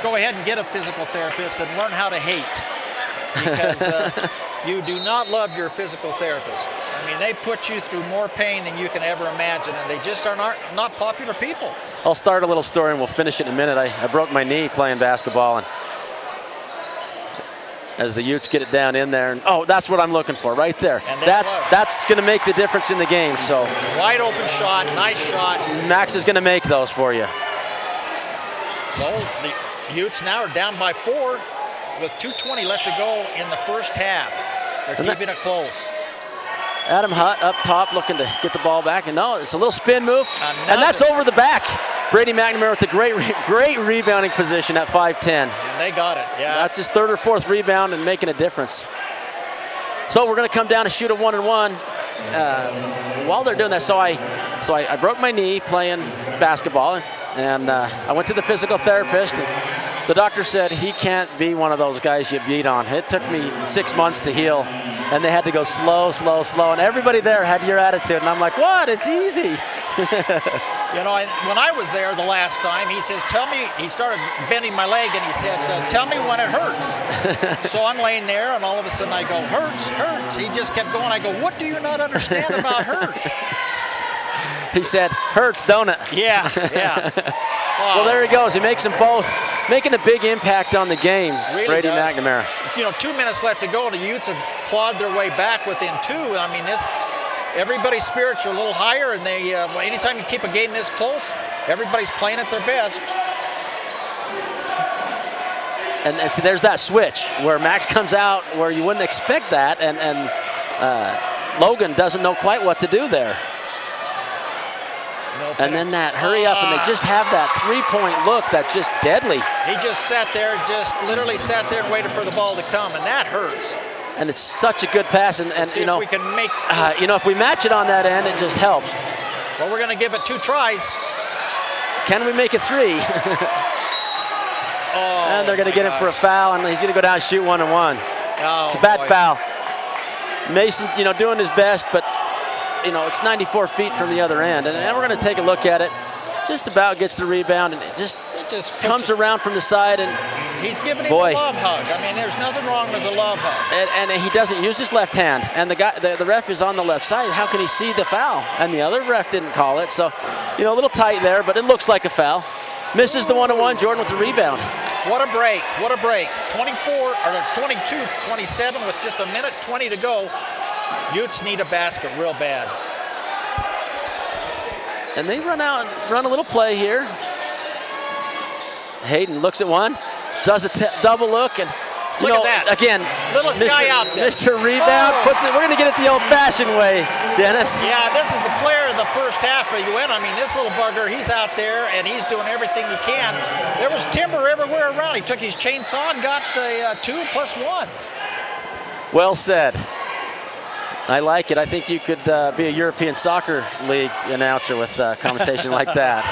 Speaker 3: go ahead and get a physical therapist and learn how to hate. Because you do not love your physical therapist. I mean, they put you through more pain than you can ever imagine, and they just are not popular people.
Speaker 2: I'll start a little story and we'll finish it in a minute. I broke my knee playing basketball, and as the Utes get it down in there, and oh, that's what I'm looking for right there. That's going to make the difference in the game. So
Speaker 3: wide open shot, nice shot.
Speaker 2: Max is going to make those for you.
Speaker 3: So the Utes now are down by 4. With 2:20 left to go in the first half. They're keeping it close.
Speaker 2: Adam Hutt up top looking to get the ball back. And no, it's a little spin move. And that's over the back. Brady McNamara with a great rebounding position at 5'10".
Speaker 3: And they got it, yeah.
Speaker 2: That's his 3rd or 4th rebound and making a difference. So we're going to come down and shoot a 1-and-1. While they're doing that, so I broke my knee playing basketball. And I went to the physical therapist. And the doctor said he can't be one of those guys you beat on. It took me 6 months to heal, and they had to go slow, slow, slow. And everybody there had your attitude, and I'm like, what? It's easy.
Speaker 3: You know, when I was there the last time, he says, tell me, he started bending my leg, and he said, tell me when it hurts. So I'm laying there, and all of a sudden I go, hurts, hurts. He just kept going. I go, what do you not understand about hurts?
Speaker 2: He said, hurts, don't it?
Speaker 3: Yeah, yeah.
Speaker 2: Well, there he goes. He makes them both, making a big impact on the game,
Speaker 3: really
Speaker 2: Brady
Speaker 3: does.
Speaker 2: McNamara.
Speaker 3: You know, 2 minutes left to go, and the Utes have clawed their way back within 2. I mean, everybody's spirits are a little higher, and they anytime you keep a game this close, everybody's playing at their best.
Speaker 2: And so there's that switch where Max comes out where you wouldn't expect that, and Logan doesn't know quite what to do there. And then that hurry up, and they just have that three-point look that's just deadly.
Speaker 3: He just sat there, literally sat there and waited for the ball to come, and that hurts.
Speaker 2: And it's such a good pass, and you know,
Speaker 3: if we can make,
Speaker 2: you know, if we match it on that end, it just helps.
Speaker 3: Well, we're going to give it 2 tries.
Speaker 2: Can we make it 3? And they're going to get him for a foul, and he's going to go down and shoot 1-and-1. It's a bad foul. Mason, you know, doing his best, but you know, it's 94 feet from the other end. And then we're going to take a look at it. Just about gets the rebound, and it just comes around from the side. And
Speaker 3: he's giving him a love hug. I mean, there's nothing wrong with a love hug.
Speaker 2: And he doesn't use his left hand. And the ref is on the left side. How can he see the foul? And the other ref didn't call it. So, you know, a little tight there, but it looks like a foul. Misses the 1-on-1. Jordan with the rebound.
Speaker 3: What a break. What a break. 22-27 with just 1:20 to go. Utes need a basket real bad.
Speaker 2: And they run out, run a little play here. Hayden looks at one, does a double look, and
Speaker 3: look at that.
Speaker 2: Again,
Speaker 3: little guy out there.
Speaker 2: Mr. Rebound puts it. We're going to get it the old-fashioned way, Dennis.
Speaker 3: Yeah, this is the player of the first half for Uintah. I mean, this little bugger, he's out there and he's doing everything he can. There was timber everywhere around. He took his chainsaw and got the 2+1.
Speaker 2: Well said. I like it. I think you could be a European Soccer League announcer with commentation like that.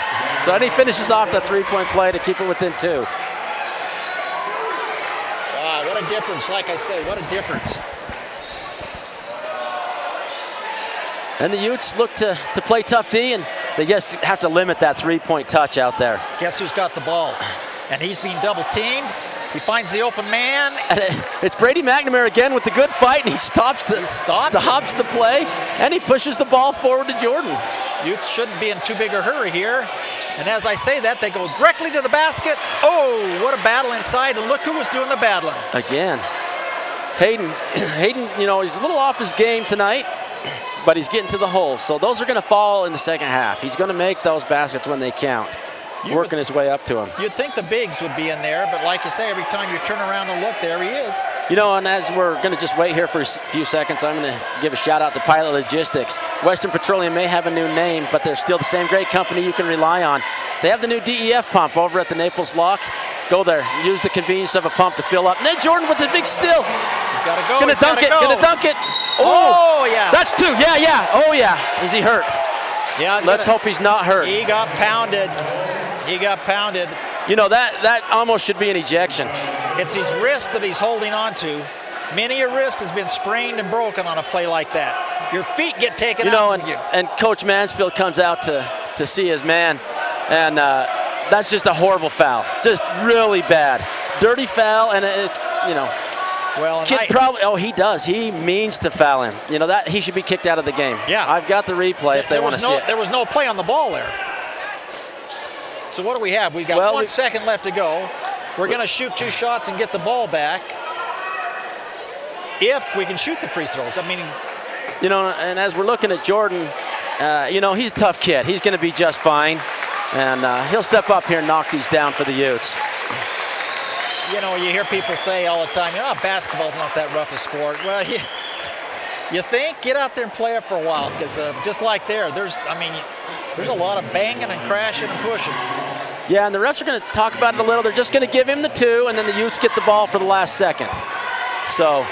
Speaker 2: So, and he finishes off the three-point play to keep it within 2.
Speaker 3: Wow, what a difference. Like I say, what a difference.
Speaker 2: And the Utes look to play tough D, and they just have to limit that three-point touch out there.
Speaker 3: Guess who's got the ball? And he's being double-teamed. He finds the open man.
Speaker 2: And it's Brady McNamara again with the good fight, and he stops the play, and he pushes the ball forward to Jordan.
Speaker 3: Utes shouldn't be in too big a hurry here. And as I say that, they go directly to the basket. Oh, what a battle inside, and look who was doing the battling.
Speaker 2: Again. Hayden, you know, he's a little off his game tonight, but he's getting to the hole. So those are going to fall in the second half. He's going to make those baskets when they count, working his way up to him.
Speaker 3: You'd think the bigs would be in there, but like you say, every time you turn around and look, there he is.
Speaker 2: You know, and as we're going to just wait here for a few seconds, I'm going to give a shout out to Pilot Logistics. Western Petroleum may have a new name, but they're still the same great company you can rely on. They have the new DEF pump over at the Naples Lock. Go there, use the convenience of a pump to fill up. And then Jordan with the big still.
Speaker 3: He's got to go.
Speaker 2: Gonna dunk it, gonna dunk it.
Speaker 3: Oh, yeah.
Speaker 2: That's two, yeah. Oh, yeah. Is he hurt?
Speaker 3: Yeah.
Speaker 2: Let's hope he's not hurt.
Speaker 3: He got pounded.
Speaker 2: You know, that almost should be an ejection.
Speaker 3: It's his wrist that he's holding on to. Many a wrist has been sprained and broken on a play like that. Your feet get taken out.
Speaker 2: And Coach Mansfield comes out to see his man, and that's just a horrible foul. Just really bad. Dirty foul, and it's, you know.
Speaker 3: Well,
Speaker 2: he does. He means to foul him. You know, that he should be kicked out of the game.
Speaker 3: Yeah.
Speaker 2: I've got the replay if they want to see it.
Speaker 3: There was no play on the ball there. So what do we have? We got 1 second left to go. We're going to shoot 2 shots and get the ball back. If we can shoot the free throws. I mean,
Speaker 2: you know, and as we're looking at Jordan, you know, he's a tough kid. He's going to be just fine. And he'll step up here and knock these down for the Utes.
Speaker 3: You know, you hear people say all the time, you know, basketball's not that rough a sport. Well, you think? Get out there and play it for a while, because just like there's a lot of banging and crashing and pushing.
Speaker 2: Yeah, and the refs are going to talk about it a little. They're just going to give him the 2, and then the Utes get the ball for the last second. So,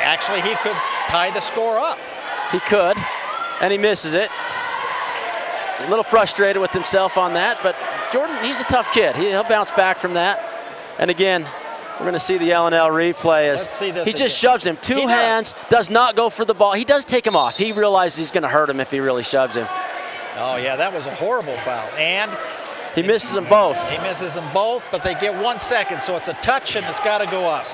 Speaker 3: actually, he could tie the score up.
Speaker 2: He could, and he misses it. A little frustrated with himself on that, but Jordan, he's a tough kid. He'll bounce back from that. And again, we're going to see the L&L replay as he just shoves him. Two hands, does not go for the ball. He does take him off. He realizes he's going to hurt him if he really shoves him.
Speaker 3: Oh, yeah, that was a horrible foul. And
Speaker 2: he misses them both.
Speaker 3: He misses them both, but they get 1 second, so it's a touch and it's got to go up.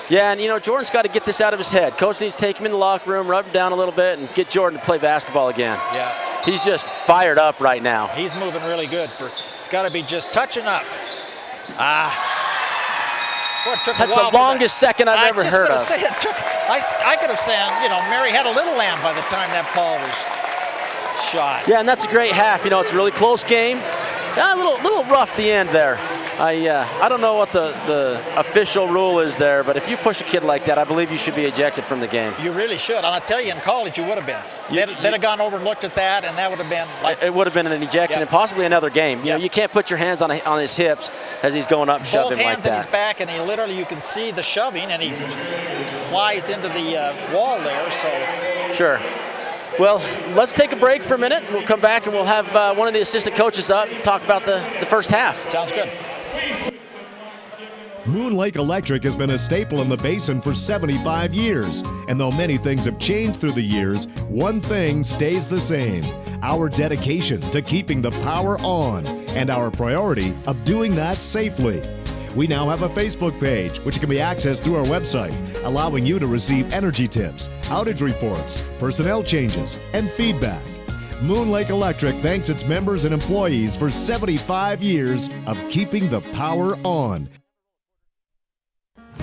Speaker 2: Yeah, and you know, Jordan's got to get this out of his head. Coach needs to take him in the locker room, rub him down a little bit, and get Jordan to play basketball again.
Speaker 3: Yeah.
Speaker 2: He's just fired up right now.
Speaker 3: He's moving really good. It's got to be just touching up.
Speaker 2: That's the longest second I've ever heard of.
Speaker 3: I could have said, you know, Mary had a little lamb by the time that ball was shot.
Speaker 2: Yeah, and that's a great half. You know, it's a really close game. Yeah, a little rough the end there. I don't know what the official rule is there, but if you push a kid like that, I believe you should be ejected from the game.
Speaker 3: You really should. And I tell you, in college, you would have been. They'd have gone over and looked at that, and that would have been like...
Speaker 2: It would have been an ejection and possibly another game. You know, you can't put your hands on his hips as he's going up, shoving like that.
Speaker 3: Both hands in his back, and he literally, you can see the shoving, and he flies into the wall there, so...
Speaker 2: Sure. Well, let's take a break for a minute. We'll come back, and we'll have one of the assistant coaches up and talk about the first half.
Speaker 3: Sounds good.
Speaker 6: Moon Lake Electric has been a staple in the basin for 75 years. And though many things have changed through the years, one thing stays the same: our dedication to keeping the power on and our priority of doing that safely. We now have a Facebook page, which can be accessed through our website, allowing you to receive energy tips, outage reports, personnel changes, and feedback. Moon Lake Electric thanks its members and employees for 75 years of keeping the power on.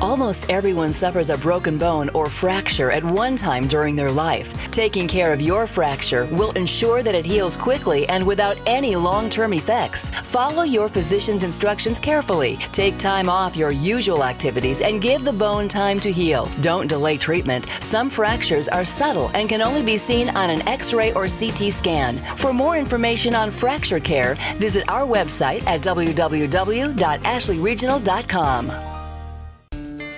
Speaker 7: Almost everyone suffers a broken bone or fracture at one time during their life. Taking care of your fracture will ensure that it heals quickly and without any long-term effects. Follow your physician's instructions carefully. Take time off your usual activities and give the bone time to heal. Don't delay treatment. Some fractures are subtle and can only be seen on an X-ray or CT scan. For more information on fracture care, visit our website at www.ashleyregional.com.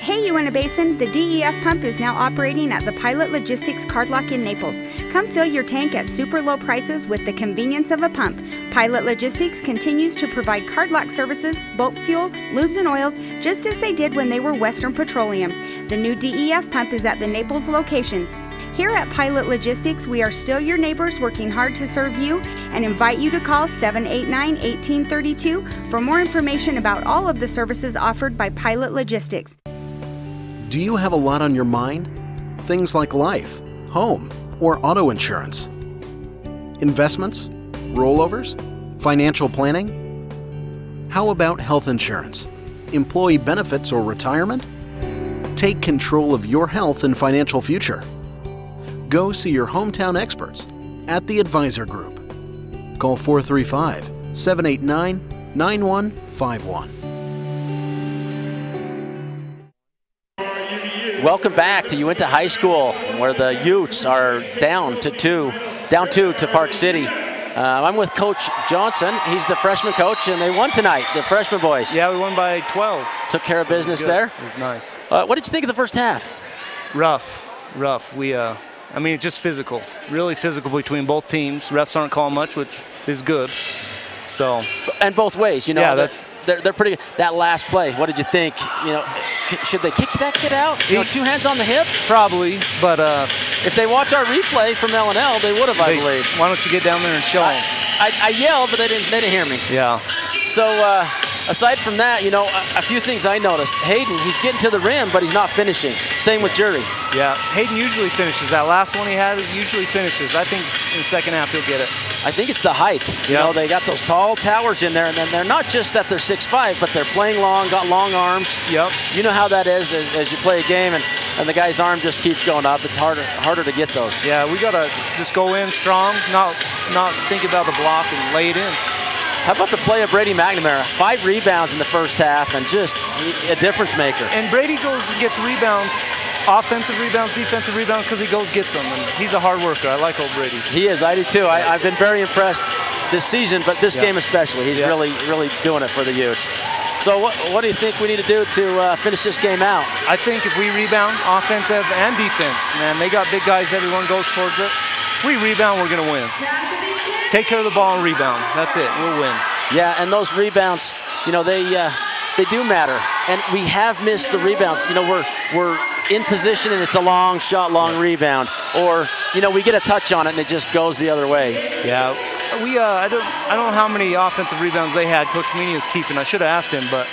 Speaker 8: Hey Uintah Basin, the DEF pump is now operating at the Pilot Logistics Card Lock in Naples. Come fill your tank at super low prices with the convenience of a pump. Pilot Logistics continues to provide card lock services, boat fuel, lubes and oils, just as they did when they were Western Petroleum. The new DEF pump is at the Naples location. Here at Pilot Logistics, we are still your neighbors working hard to serve you and invite you to call 789-1832 for more information about all of the services offered by Pilot Logistics.
Speaker 4: Do you have a lot on your mind? Things like life, home, or auto insurance. Investments? Rollovers? Financial planning? How about health insurance? Employee benefits or retirement? Take control of your health and financial future. Go see your hometown experts at the Advisor Group. Call 435-789-9151.
Speaker 2: Welcome back to Uintah High School, where the Utes are down two to Park City. I'm with Coach Johnson. He's the freshman coach, and they won tonight, the freshman boys.
Speaker 9: Yeah, we won by 12.
Speaker 2: Took care of business there.
Speaker 9: It was nice.
Speaker 2: What did you think of the first half?
Speaker 9: Rough. I mean, it's just physical. Really physical between both teams. Refs aren't calling much, which is good. So.
Speaker 2: And both ways, you know.
Speaker 9: Yeah,
Speaker 2: they're pretty. That last play, what did you think? You know, should they kick that kid out? You know, 2 hands on the hip?
Speaker 9: Probably, but
Speaker 2: if they watch our replay from L&L, they would have, I believe.
Speaker 9: Why don't you get down there and show them?
Speaker 2: I yelled, but they didn't hear me.
Speaker 9: Yeah.
Speaker 2: So aside from that, you know, a few things I noticed. Hayden, he's getting to the rim, but he's not finishing. Same with Jury.
Speaker 9: Yeah, Hayden usually finishes. That last one he had usually finishes. I think in the second half he'll get it.
Speaker 2: I think it's the height. You know, they got those tall towers in there, and then they're not just that they're 6'5", but they're playing long, got long arms.
Speaker 9: Yep.
Speaker 2: You know how that is as you play a game, and the guy's arm just keeps going up. It's harder to get those.
Speaker 9: Yeah, we gotta just go in strong, not think about the block and lay it in.
Speaker 2: How about the play of Brady McNamara? 5 rebounds in the first half, and just a difference maker.
Speaker 9: And Brady goes and gets rebounds. Offensive rebounds, defensive rebounds, because he goes gets them. And he's a hard worker. I like old Brady.
Speaker 2: He is. I do too. I've been very impressed this season, but this game especially. He's really doing it for the Utes. So what do you think we need to do to finish this game out?
Speaker 9: I think if we rebound, offensive and defense, man, they got big guys. Everyone goes towards it. If we rebound, we're going to win. Take care of the ball and rebound. That's it. We'll win.
Speaker 2: Yeah, and those rebounds, you know, they do matter. And we have missed the rebounds. You know, we're in position and it's a long shot, long rebound. Or, you know, we get a touch on it and it just goes the other way.
Speaker 9: Yeah, I don't know how many offensive rebounds they had. Coach Meany is keeping. I should have asked him, but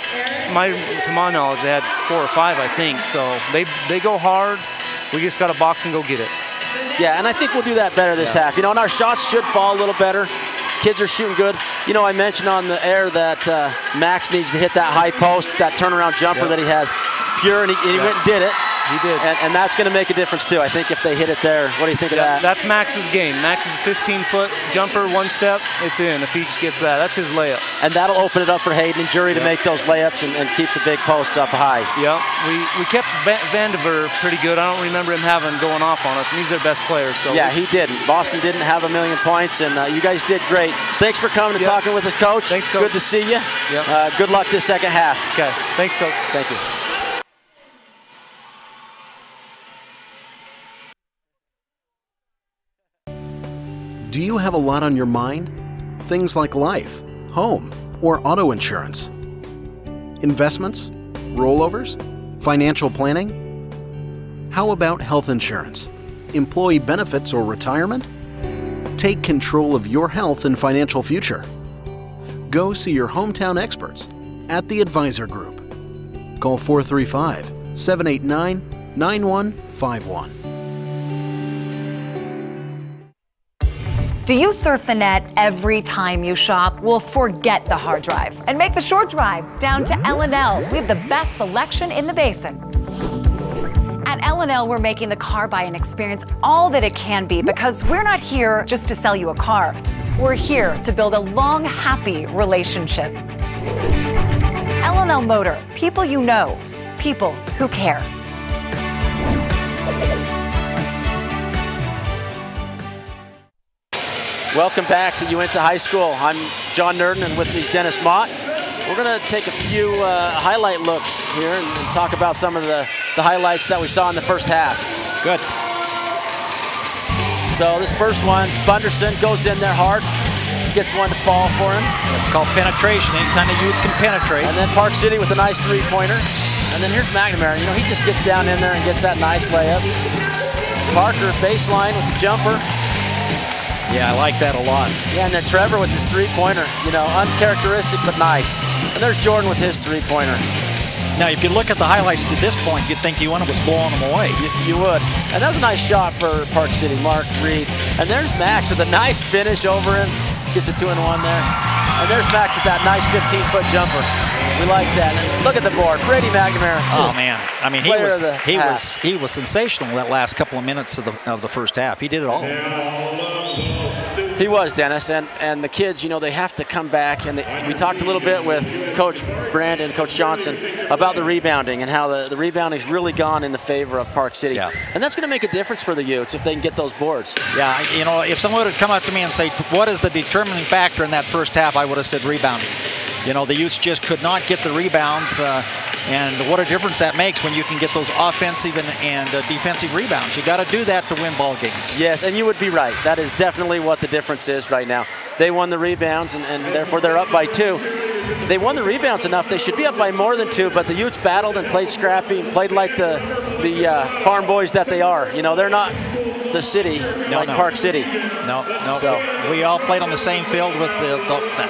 Speaker 9: to my knowledge, they had 4 or 5, I think. So they go hard. We just got to box and go get it.
Speaker 2: Yeah, and I think we'll do that better this half. You know, and our shots should fall a little better. Kids are shooting good. You know, I mentioned on the air that Max needs to hit that high post, that turnaround jumper that he has. Pure, and he went and did it.
Speaker 9: He did.
Speaker 2: And that's going to make a difference, too. I think if they hit it there. What do you think of that?
Speaker 9: That's Max's game. Max is a 15-foot jumper, 1 step, it's in. If he gets that, that's his layup.
Speaker 2: And that'll open it up for Hayden and Jury to make those layups and keep the big posts up high.
Speaker 9: Yeah, we kept Vandiver pretty good. I don't remember him going off on us, and he's their best player. So
Speaker 2: yeah, he didn't. Boston didn't have 1,000,000 points, and you guys did great. Thanks for coming and talking with us, Coach.
Speaker 9: Thanks, Coach.
Speaker 2: Good to see you.
Speaker 9: Yep.
Speaker 2: Good luck this second half.
Speaker 9: Okay, thanks, Coach.
Speaker 2: Thank you.
Speaker 4: Do you have a lot on your mind? Things like life, home, or auto insurance? Investments? Rollovers? Financial planning? How about health insurance? Employee benefits or retirement? Take control of your health and financial future. Go see your hometown experts at the Advisor Group. Call 435-789-9151.
Speaker 5: Do you surf the net every time you shop? Well, forget the hard drive and make the short drive down to L&L. We have the best selection in the basin. At L&L, we're making the car buying experience all that it can be because we're not here just to sell you a car. We're here to build a long, happy relationship. L&L Motor, people you know, people who care.
Speaker 2: Welcome back to Uintah High School. I'm John Nurden, and with me is Dennis Mott. We're going to take a few highlight looks here and talk about some of the highlights that we saw in the first half.
Speaker 3: Good.
Speaker 2: So this first one, Bunderson goes in there hard, gets one to fall for him.
Speaker 3: It's called penetration. Anytime the Utes can penetrate.
Speaker 2: And then Park City with a nice three-pointer. And then here's McNamara. You know, he just gets down in there and gets that nice layup. Parker baseline with the jumper.
Speaker 3: Yeah, I like that a lot.
Speaker 2: Yeah, and then Trevor with his three-pointer. You know, uncharacteristic but nice. And there's Jordan with his three-pointer.
Speaker 3: Now, if you look at the highlights to this point, you'd think Uintah was blowing them away.
Speaker 2: You would. And that was a nice shot for Park City, Mark Reed. And there's Max with a nice finish over him. Gets a 2-and-1 there. And there's Max with that nice 15-foot jumper. We like that. And look at the board. Brady McNamara.
Speaker 3: Oh man! I mean, he was sensational that last couple of minutes of the first half. He did it all.
Speaker 2: He was, Dennis, and the kids, you know, they have to come back. And we talked a little bit with Coach Brandon, Coach Johnson, about the rebounding and how the rebounding's really gone in the favor of Park City.
Speaker 3: Yeah.
Speaker 2: And that's going to make a difference for the Utes if they can get those boards.
Speaker 3: Yeah, you know, if someone would have come up to me and say, what is the determining factor in that first half, I would have said rebounding. You know, the Utes just could not get the rebounds, and what a difference that makes when you can get those offensive and defensive rebounds. You got to do that to win ball games.
Speaker 2: Yes, and you would be right. That is definitely what the difference is right now. They won the rebounds, and therefore they're up by 2. They won the rebounds enough. They should be up by more than 2, but the Utes battled and played scrappy and played like the farm boys that they are. You know, they're not the city like Park City.
Speaker 3: No. So we all played on the same field with the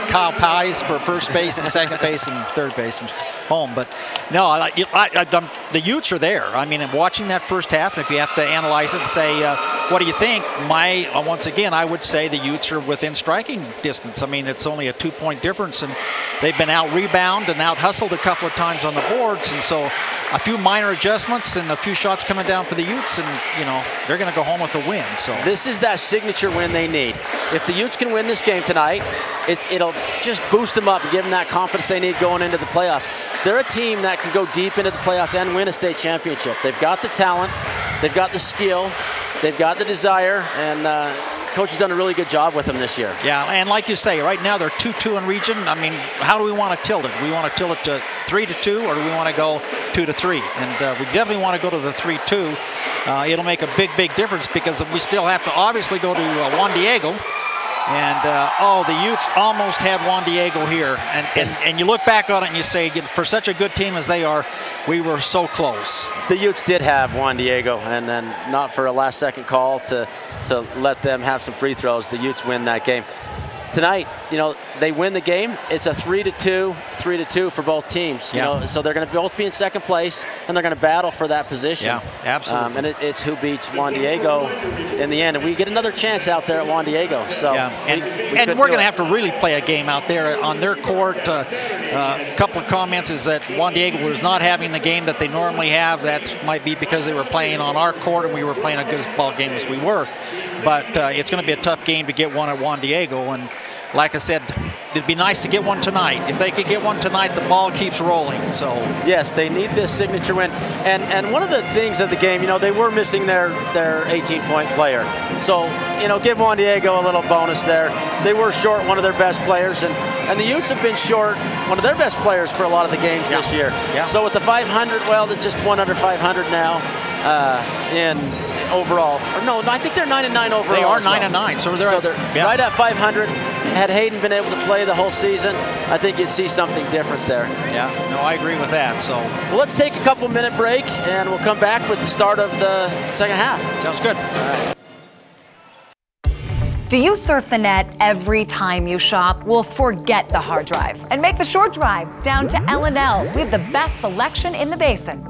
Speaker 3: cow pies for first base and second base and third base and home. But no, the Utes are there. I mean, watching that first half, if you have to analyze it and say, what do you think? Once again, I would say the Utes are within striking distance. I mean, it's only a 2-point difference, and they've been out-rebounded and out-hustled a couple of times on the boards, and so a few minor adjustments and a few shots coming down for the Utes, and, you know, they're going to go home with a win. So
Speaker 2: this is that signature win they need. If the Utes can win this game tonight, it'll just boost them up and give them that confidence they need going into the playoffs. They're a team that can go deep into the playoffs and win a state championship. They've got the talent, they've got the skill, they've got the desire, and Coach has done a really good job with them this year.
Speaker 3: Yeah, and like you say, right now they're 2-2 in region. I mean, how do we want to tilt it? Do we want to tilt it to 3-2, or do we want to go 2-3? And we definitely want to go to the 3-2. It'll make a big difference because we still have to obviously go to Juan Diego. And, the Utes almost had Juan Diego here. And you look back on it and you say, for such a good team as they are, we were so close.
Speaker 2: The Utes did have Juan Diego, and then not for a last-second call to let them have some free throws. The Utes win that game. Tonight, you know, they win the game. It's a 3-2 for both teams. You know, so they're going to both be in second place, and they're going to battle for that position.
Speaker 3: Yeah, absolutely.
Speaker 2: And it's who beats Juan Diego in the end. And we get another chance out there at Juan Diego. So
Speaker 3: and we're going to have to really play a game out there on their court. A couple of comments is that Juan Diego was not having the game that they normally have. That might be because they were playing on our court and we were playing a good ball game as we were. But it's going to be a tough game to get one at Juan Diego. And like I said, it'd be nice to get one tonight. If they could get one tonight, the ball keeps rolling. So
Speaker 2: yes, they need this signature win. And one of the things of the game, you know, they were missing their 18-point player. So, you know, give Juan Diego a little bonus there. They were short one of their best players, and the Utes have been short one of their best players for a lot of the games this year. Yeah. So with the 500, well, they're just one under 500 now in overall. Or no, I think they're 9-9 overall.
Speaker 3: They are 9-9, so they're
Speaker 2: right at 500. Had Hayden been able to play the whole season, I think you'd see something different there.
Speaker 3: Yeah, no, I agree with that. So,
Speaker 2: well, let's take a couple-minute break, and we'll come back with the start of the second half.
Speaker 3: Sounds good.
Speaker 2: All right.
Speaker 5: Do you surf the net every time you shop? Well, forget the hard drive and make the short drive down to L&L. We have the best selection in the basin.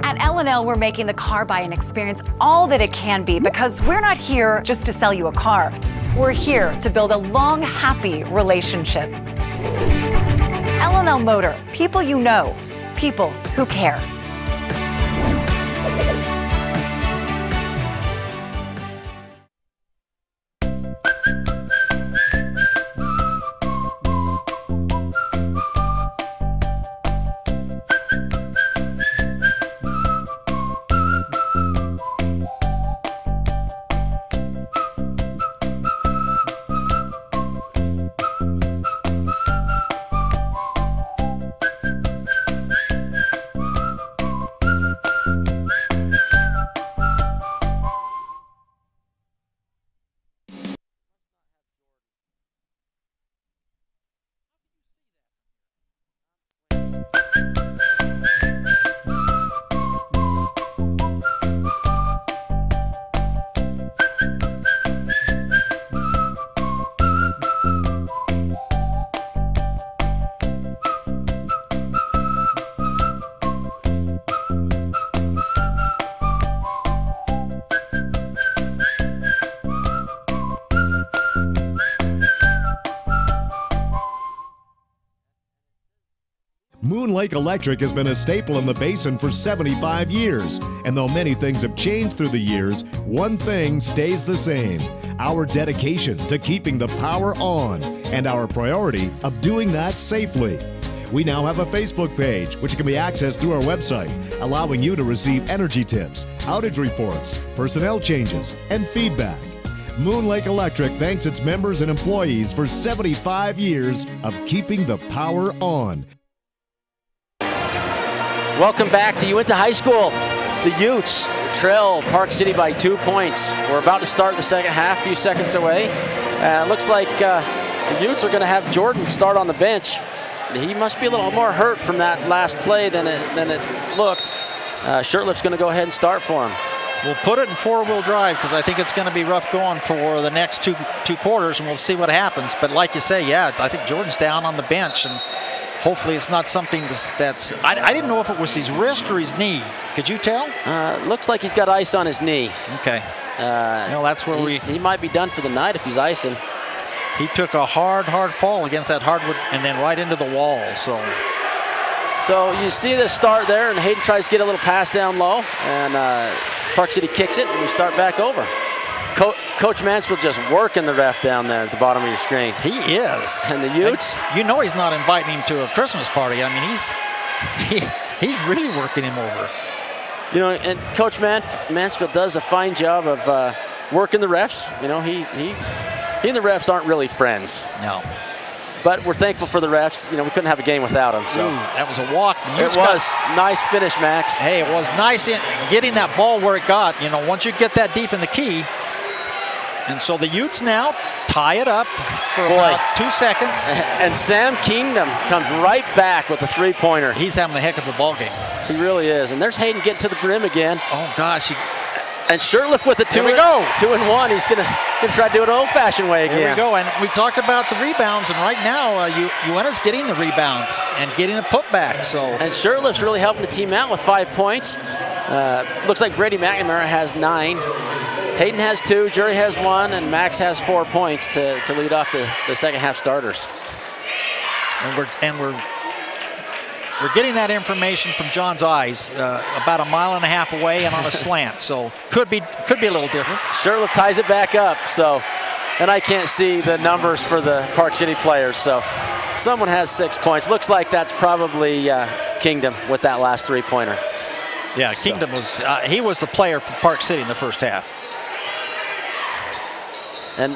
Speaker 5: At L&L, we're making the car buying experience all that it can be because we're not here just to sell you a car. We're here to build a long, happy relationship. L&L Motor, people you know, people who care.
Speaker 6: Moon Lake Electric has been a staple in the basin for 75 years. And though many things have changed through the years, one thing stays the same: our dedication to keeping the power on and our priority of doing that safely. We now have a Facebook page, which can be accessed through our website, allowing you to receive energy tips, outage reports, personnel changes, and feedback. Moon Lake Electric thanks its members and employees for 75 years of keeping the power on.
Speaker 2: Welcome back to Uintah High School. The Utes trail Park City by 2 points. We're about to start the second half, a few seconds away. It looks like the Utes are going to have Jordan start on the bench. He must be a little more hurt from that last play than it looked. Shirtlift's going to go ahead and start for him.
Speaker 3: We'll put it in four-wheel drive because I think it's going to be rough going for the next two quarters, and we'll see what happens. But like you say, yeah, I think Jordan's down on the bench, and hopefully it's not something that's I didn't know if it was his wrist or his knee. Could you tell?
Speaker 2: Looks like he's got ice on his knee.
Speaker 3: Okay. That's where
Speaker 2: he might be done for the night if he's icing.
Speaker 3: He took a hard fall against that hardwood and then right into the wall.
Speaker 2: So you see the start there, and Hayden tries to get a little pass down low, and Park City kicks it, and we start back over. Coach Mansfield just working the ref down there at the bottom of your screen.
Speaker 3: He is.
Speaker 2: And the Utes?
Speaker 3: You know he's not inviting him to a Christmas party. I mean, he's really working him over.
Speaker 2: You know, and Coach Mansfield does a fine job of working the refs. You know, he and the refs aren't really friends.
Speaker 3: No.
Speaker 2: But we're thankful for the refs. You know, we couldn't have a game without them. So
Speaker 3: that was a walk.
Speaker 2: It was. Nice finish, Max.
Speaker 3: Hey, it was nice in getting that ball where it got. You know, once you get that deep in the key. And so the Utes now tie it up for about 2 seconds.
Speaker 2: And Sam Kingdom comes right back with a three-pointer.
Speaker 3: He's having a heck of a ball game.
Speaker 2: He really is. And there's Hayden getting to the rim again.
Speaker 3: Oh, gosh.
Speaker 2: And Shirtlift with the 2 and 1. He's gonna try to do it an old-fashioned way again.
Speaker 3: Here we go. And we talked about the rebounds, and right now Uintah's getting the rebounds and getting a putback. And
Speaker 2: Shirtlift's really helping the team out with 5 points. Looks like Brady McNamara has 9. Hayden has 2, Jury has 1, and Max has 4 points to lead off the second half starters.
Speaker 3: And we're getting that information from John's eyes about 1.5 miles away and on a slant, so could be a little different.
Speaker 2: Shirtlift ties it back up, and I can't see the numbers for the Park City players, so someone has 6 points. Looks like that's probably Kingdom with that last three-pointer.
Speaker 3: Yeah, Kingdom was he was the player for Park City in the first half.
Speaker 2: And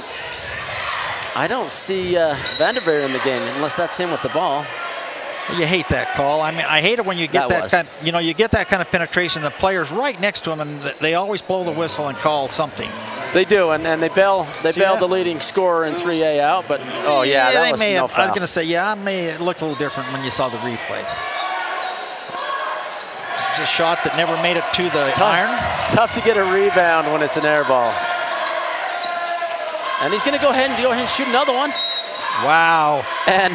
Speaker 2: I don't see Vanderveer in the game unless that's him with the ball.
Speaker 3: You hate that call. I mean, I hate it when you get you get that kind of penetration. The player's right next to him, and they always blow the whistle and call something.
Speaker 2: They do, and they bailed the leading scorer in 3A out. But that was no foul.
Speaker 3: I was going to say, it may look a little different when you saw the replay. It was a shot that never made it to the iron.
Speaker 2: Tough to get a rebound when it's an air ball. And he's going to go ahead and shoot another one.
Speaker 3: Wow.
Speaker 2: And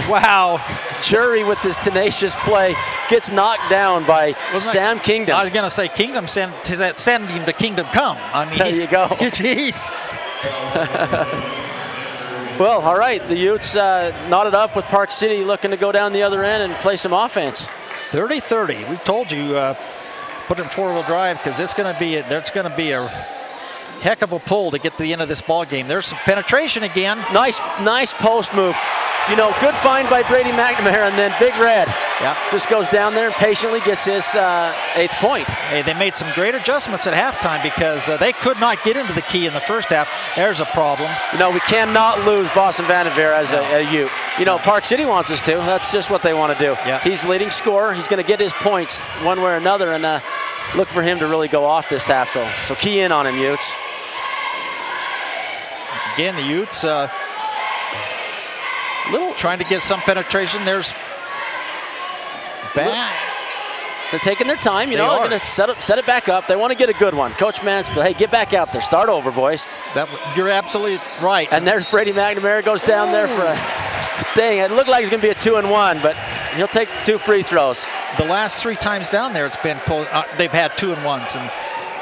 Speaker 2: Jury with this tenacious play gets knocked down by Sam Kingdom.
Speaker 3: I was going to say Kingdom send him to Kingdom Come. I mean,
Speaker 2: there you go.
Speaker 3: Jeez.
Speaker 2: Well, all right. The Utes knotted up with Park City looking to go down the other end and play some offense.
Speaker 3: 30-30. We told you put it in four-wheel drive because there's going to be a heck of a pull to get to the end of this ball game. There's some penetration again.
Speaker 2: Nice post move. You know, good find by Brady McNamara, and then Big Red just goes down there and patiently gets his 8th point.
Speaker 3: Hey, they made some great adjustments at halftime because they could not get into the key in the first half. There's a problem.
Speaker 2: You know, we cannot lose Boston Vanderveer as a Ute. You know, Park City wants us to. That's just what they want to do.
Speaker 3: Yeah.
Speaker 2: He's leading scorer. He's going to get his points one way or another, and look for him to really go off this half. So key in on him, Utes.
Speaker 3: Again, the Utes trying to get some penetration. There's back.
Speaker 2: They're taking their time, you know. They're going to set it back up. They want to get a good one. Coach Mansfield, hey, get back out there. Start over, boys.
Speaker 3: You're absolutely right.
Speaker 2: And there's Brady McNamara goes down there for a dang. It looked like it's going to be a 2-and-1, but he'll take 2 free throws.
Speaker 3: The last 3 times down there, it's been close. They've had 2-and-1s.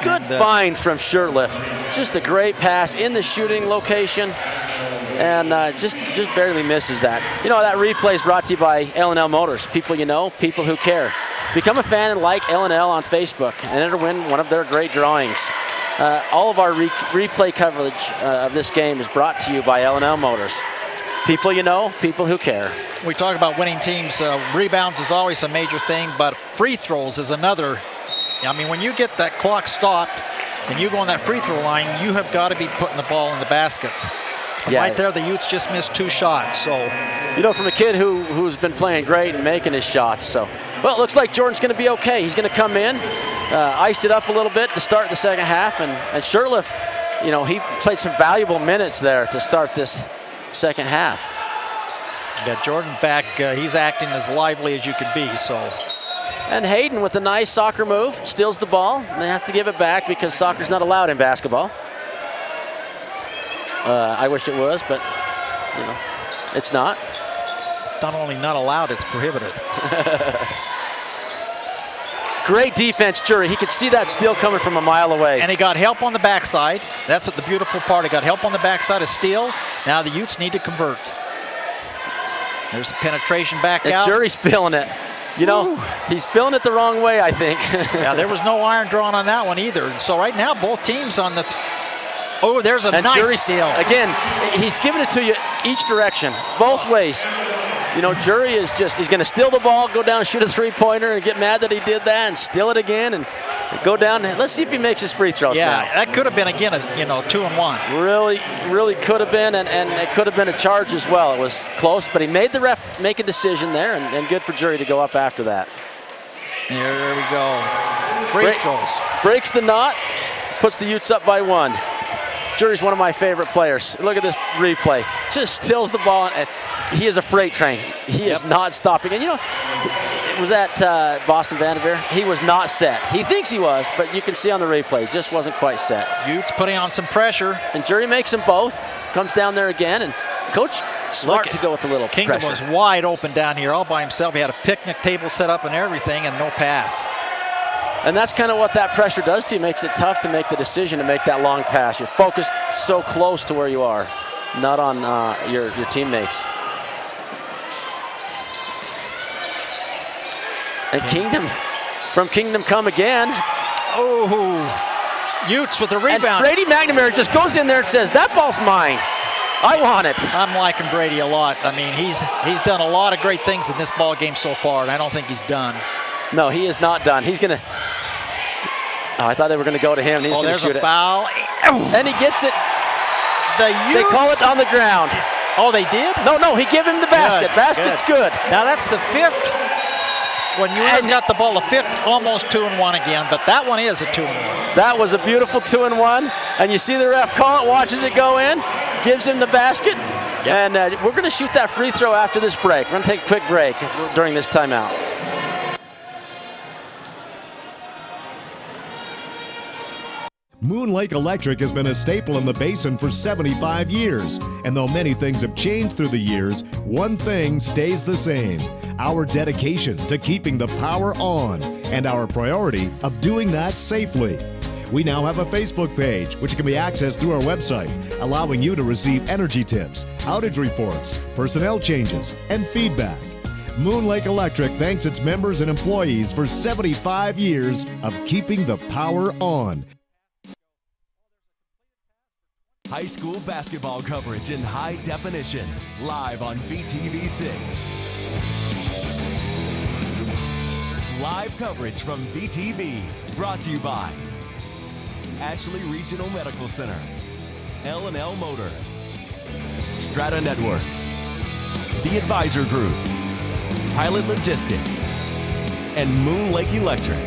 Speaker 2: Good find from Shirtlift. Just a great pass in the shooting location. and just barely misses that. You know, that replay is brought to you by L&L Motors. People you know, people who care. Become a fan and like L&L on Facebook and enter to win one of their great drawings. All of our replay coverage of this game is brought to you by L&L Motors. People you know, people who care.
Speaker 3: We talk about winning teams. Rebounds is always a major thing, but free throws is another. I mean, when you get that clock stopped and you go on that free throw line, you have got to be putting the ball in the basket. Yeah, right there, the Utes just missed 2 shots. So,
Speaker 2: you know, from a kid who's been playing great and making his shots. So, well, it looks like Jordan's going to be okay. He's going to come in, iced it up a little bit to start the second half, and Shurtleff, you know, he played some valuable minutes there to start this second half.
Speaker 3: Yeah, Jordan back. He's acting as lively as you could be. So.
Speaker 2: And Hayden with a nice soccer move, steals the ball. They have to give it back because soccer's not allowed in basketball. I wish it was, but you know, it's not.
Speaker 3: Not only not allowed, it's prohibited.
Speaker 2: Great defense, Jury. He could see that steal coming from a mile away.
Speaker 3: And he got help on the backside. That's what the beautiful part. He got help on the backside of steal. Now the Utes need to convert. There's the penetration back out.
Speaker 2: Jury's feeling it. You know, he's feeling it the wrong way, I think.
Speaker 3: Yeah, there was no iron drawn on that one either. So right now, both teams on the... Oh, there's a nice steal.
Speaker 2: Again, he's giving it to you each direction, both ways. You know, Jury is just, he's going to steal the ball, go down, shoot a three-pointer, and get mad that he did that, and steal it again, and go down. Let's see if he makes his free throws now.
Speaker 3: Yeah, that could have been, again, a 2-and-1.
Speaker 2: Really could have been, and it could have been a charge as well. It was close, but he made the ref make a decision there, and good for Jury to go up after that.
Speaker 3: There we go. Free throws.
Speaker 2: Breaks the knot, puts the Utes up by 1. Jury's one of my favorite players. Look at this replay. Just steals the ball, and he is a freight train. He is not stopping. And you know, it was at Boston Vanderveer. He was not set. He thinks he was, but you can see on the replay, just wasn't quite set.
Speaker 3: Utes putting on some pressure.
Speaker 2: And Jury makes them both. Comes down there again, and Coach smart to go with a little
Speaker 3: Kingdom
Speaker 2: pressure.
Speaker 3: Was wide open down here all by himself. He had a picnic table set up and everything, and no pass.
Speaker 2: And that's kind of what that pressure does to you. Makes it tough to make the decision to make that long pass. You're focused so close to where you are, not on your teammates. And Kingdom come again.
Speaker 3: Oh, Utes with the rebound.
Speaker 2: And Brady McNamara just goes in there and says, that ball's mine. I want it.
Speaker 3: I'm liking Brady a lot. I mean, he's done a lot of great things in this ball game so far, and I don't think he's done.
Speaker 2: No, he is not done. He's going to... Oh, I thought they were going to go to him. And he's going to shoot
Speaker 3: there's a foul.
Speaker 2: And he gets it.
Speaker 3: They
Speaker 2: call it on the ground.
Speaker 3: Oh, they did?
Speaker 2: No, he gave him the basket. Basket's good.
Speaker 3: Now that's the 5th. When UN's got the ball, the 5th, almost 2-and-1 again, but that one is a 2-and-1.
Speaker 2: That was a beautiful 2-and-1. And you see the ref call it, watches it go in, gives him the basket. Yep. And we're going to shoot that free throw after this break. We're going to take a quick break during this timeout.
Speaker 6: Moon Lake Electric has been a staple in the basin for 75 years. And though many things have changed through the years, one thing stays the same: our dedication to keeping the power on and our priority of doing that safely. We now have a Facebook page, which can be accessed through our website, allowing you to receive energy tips, outage reports, personnel changes, and feedback. Moon Lake Electric thanks its members and employees for 75 years of keeping the power on.
Speaker 1: High school basketball coverage in high definition, live on VTV6. Live coverage from VTV, brought to you by Ashley Regional Medical Center, L&L Motor, Strata Networks, The Advisor Group, Pilot Logistics, and Moon Lake Electric.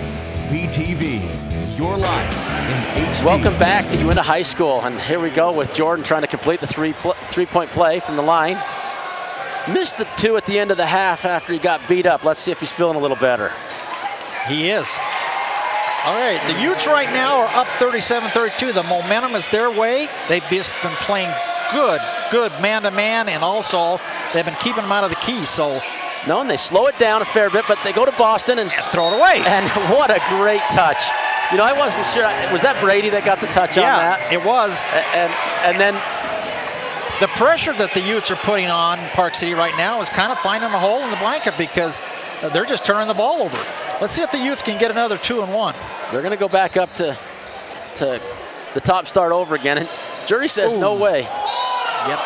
Speaker 1: VTV, your life in HD.
Speaker 2: Welcome back to Uintah High School, and here we go with Jordan trying to complete the three-point play from the line. Missed the 2 at the end of the half after he got beat up. Let's see if he's feeling a little better.
Speaker 3: He is. All right, the Utes right now are up 37-32. The momentum is their way. They've just been playing good man-to-man, and also they've been keeping them out of the key. So.
Speaker 2: No, and they slow it down a fair bit, but they go to Boston and
Speaker 3: throw it away.
Speaker 2: And what a great touch. You know, I wasn't sure. Was that Brady that got the touch on that?
Speaker 3: Yeah, it was.
Speaker 2: And then
Speaker 3: the pressure that the Utes are putting on Park City right now is kind of finding a hole in the blanket because they're just turning the ball over. Let's see if the Utes can get another 2-1.
Speaker 2: They're going to go back up to the top start over again, and Jury says no way.
Speaker 3: Yep.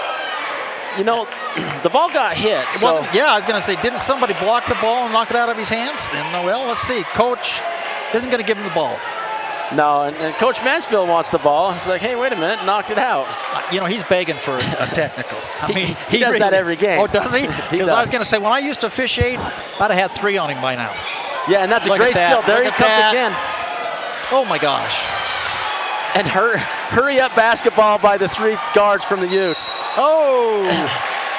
Speaker 2: You know, the ball got hit.
Speaker 3: Yeah, I was going to say, didn't somebody block the ball and knock it out of his hands? And well, let's see. Coach isn't going to give him the ball.
Speaker 2: No, and Coach Mansfield wants the ball. He's like, hey, wait a minute, knocked it out.
Speaker 3: You know, he's begging for a technical. I mean,
Speaker 2: he does that every game.
Speaker 3: Oh, does he? Because I was going to say, when I used to officiate, I'd have had 3 on him by now.
Speaker 2: Yeah, and that's a great steal. There he comes again.
Speaker 3: Oh, my gosh.
Speaker 2: And hurry up basketball by the 3 guards from the Utes.
Speaker 3: Oh!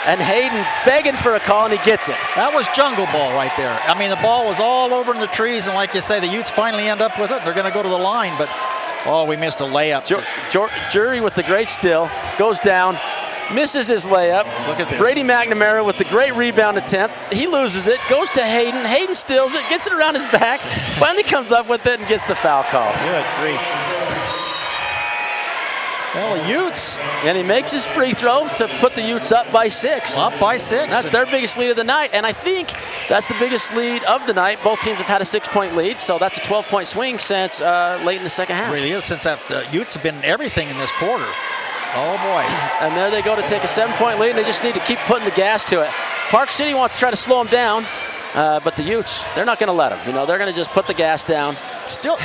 Speaker 2: And Hayden begging for a call, and he gets it.
Speaker 3: That was jungle ball right there. I mean, the ball was all over in the trees, and like you say, the Utes finally end up with it. They're going to go to the line, but, oh, we missed a layup.
Speaker 2: Jury with the great steal, goes down, misses his layup.
Speaker 3: Look at this.
Speaker 2: Brady McNamara with the great rebound attempt. He loses it, goes to Hayden. Hayden steals it, gets it around his back, finally comes up with it and gets the foul call.
Speaker 3: Good grief. Well, the Utes.
Speaker 2: And he makes his free throw to put the Utes up by 6.
Speaker 3: Up by 6.
Speaker 2: That's their biggest lead of the night, and I think that's the biggest lead of the night. Both teams have had a 6-point lead, so that's a 12-point swing since late in the second half.
Speaker 3: It really is, since the Utes have been everything in this quarter. Oh, boy.
Speaker 2: And there they go to take a 7-point lead, and they just need to keep putting the gas to it. Park City wants to try to slow them down, but the Utes, they're not going to let them. You know, they're going to just put the gas down.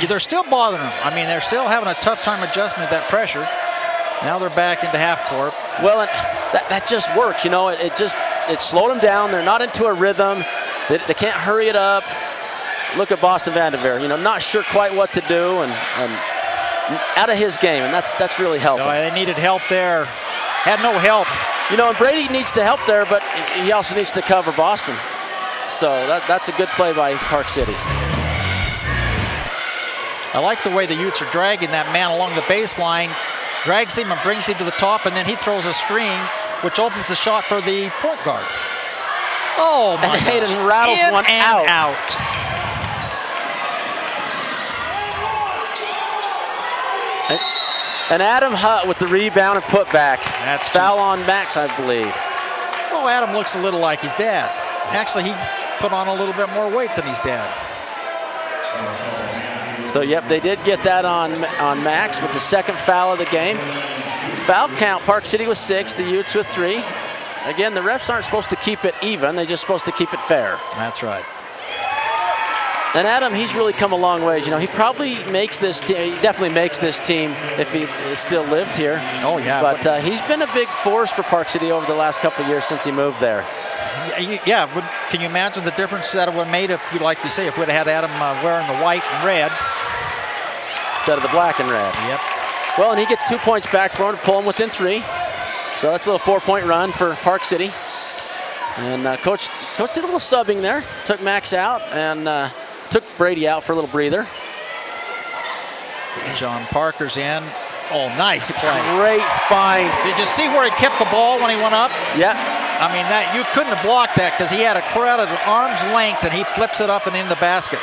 Speaker 3: They're still bothering them. I mean, they're still having a tough time adjusting to that pressure. Now they're back into half court.
Speaker 2: Well, and that just works. You know, it slowed them down. They're not into a rhythm. They can't hurry it up. Look at Boston Vanderveer. You know, not sure quite what to do and out of his game, and that's really helping.
Speaker 3: No, they needed help there. Had no help.
Speaker 2: You know, and Brady needs to help there, but he also needs to cover Boston. So that's a good play by Park City.
Speaker 3: I like the way the Utes are dragging that man along the baseline. Drags him and brings him to the top, and then he throws a screen, which opens the shot for the point guard. Oh, my
Speaker 2: And Hayden
Speaker 3: gosh.
Speaker 2: rattles one out. And Adam Hutt with the rebound and putback.
Speaker 3: That's
Speaker 2: foul on Max, I believe.
Speaker 3: Oh, Adam looks a little like his dad. Actually, he's put on a little bit more weight than his dad.
Speaker 2: So, yep, they did get that on Max with the second foul of the game. Foul count, Park City with 6, the Utes with 3. Again, the refs aren't supposed to keep it even. They're just supposed to keep it fair.
Speaker 3: That's right.
Speaker 2: And Adam, he's really come a long ways. You know, he probably makes this team. He definitely makes this team if he still lived here.
Speaker 3: Oh, yeah.
Speaker 2: But he's been a big force for Park City over the last couple of years since he moved there.
Speaker 3: Yeah, can you imagine the difference that it would have made if, like you say, if we'd have had Adam wearing the white and red
Speaker 2: instead of the black and red?
Speaker 3: Yep.
Speaker 2: Well, and he gets 2 points back for him to pull him within 3. So that's a little 4-point run for Park City. And Coach did a little subbing there. Took Max out and took Brady out for a little breather.
Speaker 3: John Parker's in. Oh, nice play.
Speaker 2: Great find.
Speaker 3: Did you see where he kept the ball when he went up?
Speaker 2: Yep.
Speaker 3: I mean, that you couldn't have blocked that because he had a clear out at arm's length and he flips it up and in the basket.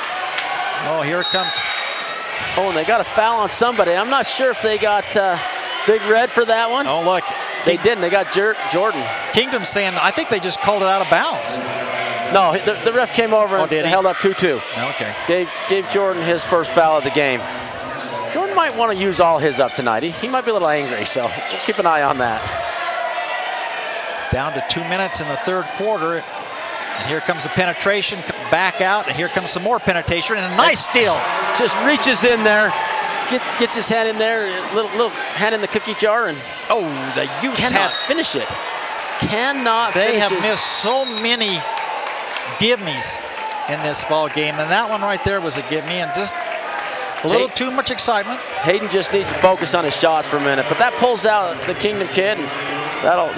Speaker 3: Oh, here it comes.
Speaker 2: Oh, and they got a foul on somebody. I'm not sure if they got Big Red for that one.
Speaker 3: Oh, look.
Speaker 2: They didn't. They got Jordan.
Speaker 3: Kingdom's saying, I think they just called it out of bounds.
Speaker 2: No, the ref came over and held up 2-2.
Speaker 3: Okay.
Speaker 2: Gave Jordan his first foul of the game. Jordan might want to use all his up tonight. He might be a little angry, so we'll keep an eye on that.
Speaker 3: Down to 2 minutes in the third quarter. And here comes the penetration, back out, and here comes some more penetration, and a nice steal.
Speaker 2: Just reaches in there, gets his hand in there, little hand in the cookie jar, and
Speaker 3: oh, the Utes
Speaker 2: cannot finish it. Cannot finish it.
Speaker 3: They have missed so many give-me's in this ball game, and that one right there was a give-me, and just a little too much excitement.
Speaker 2: Hayden just needs to focus on his shots for a minute, but that pulls out the Kingdom kid, and that'll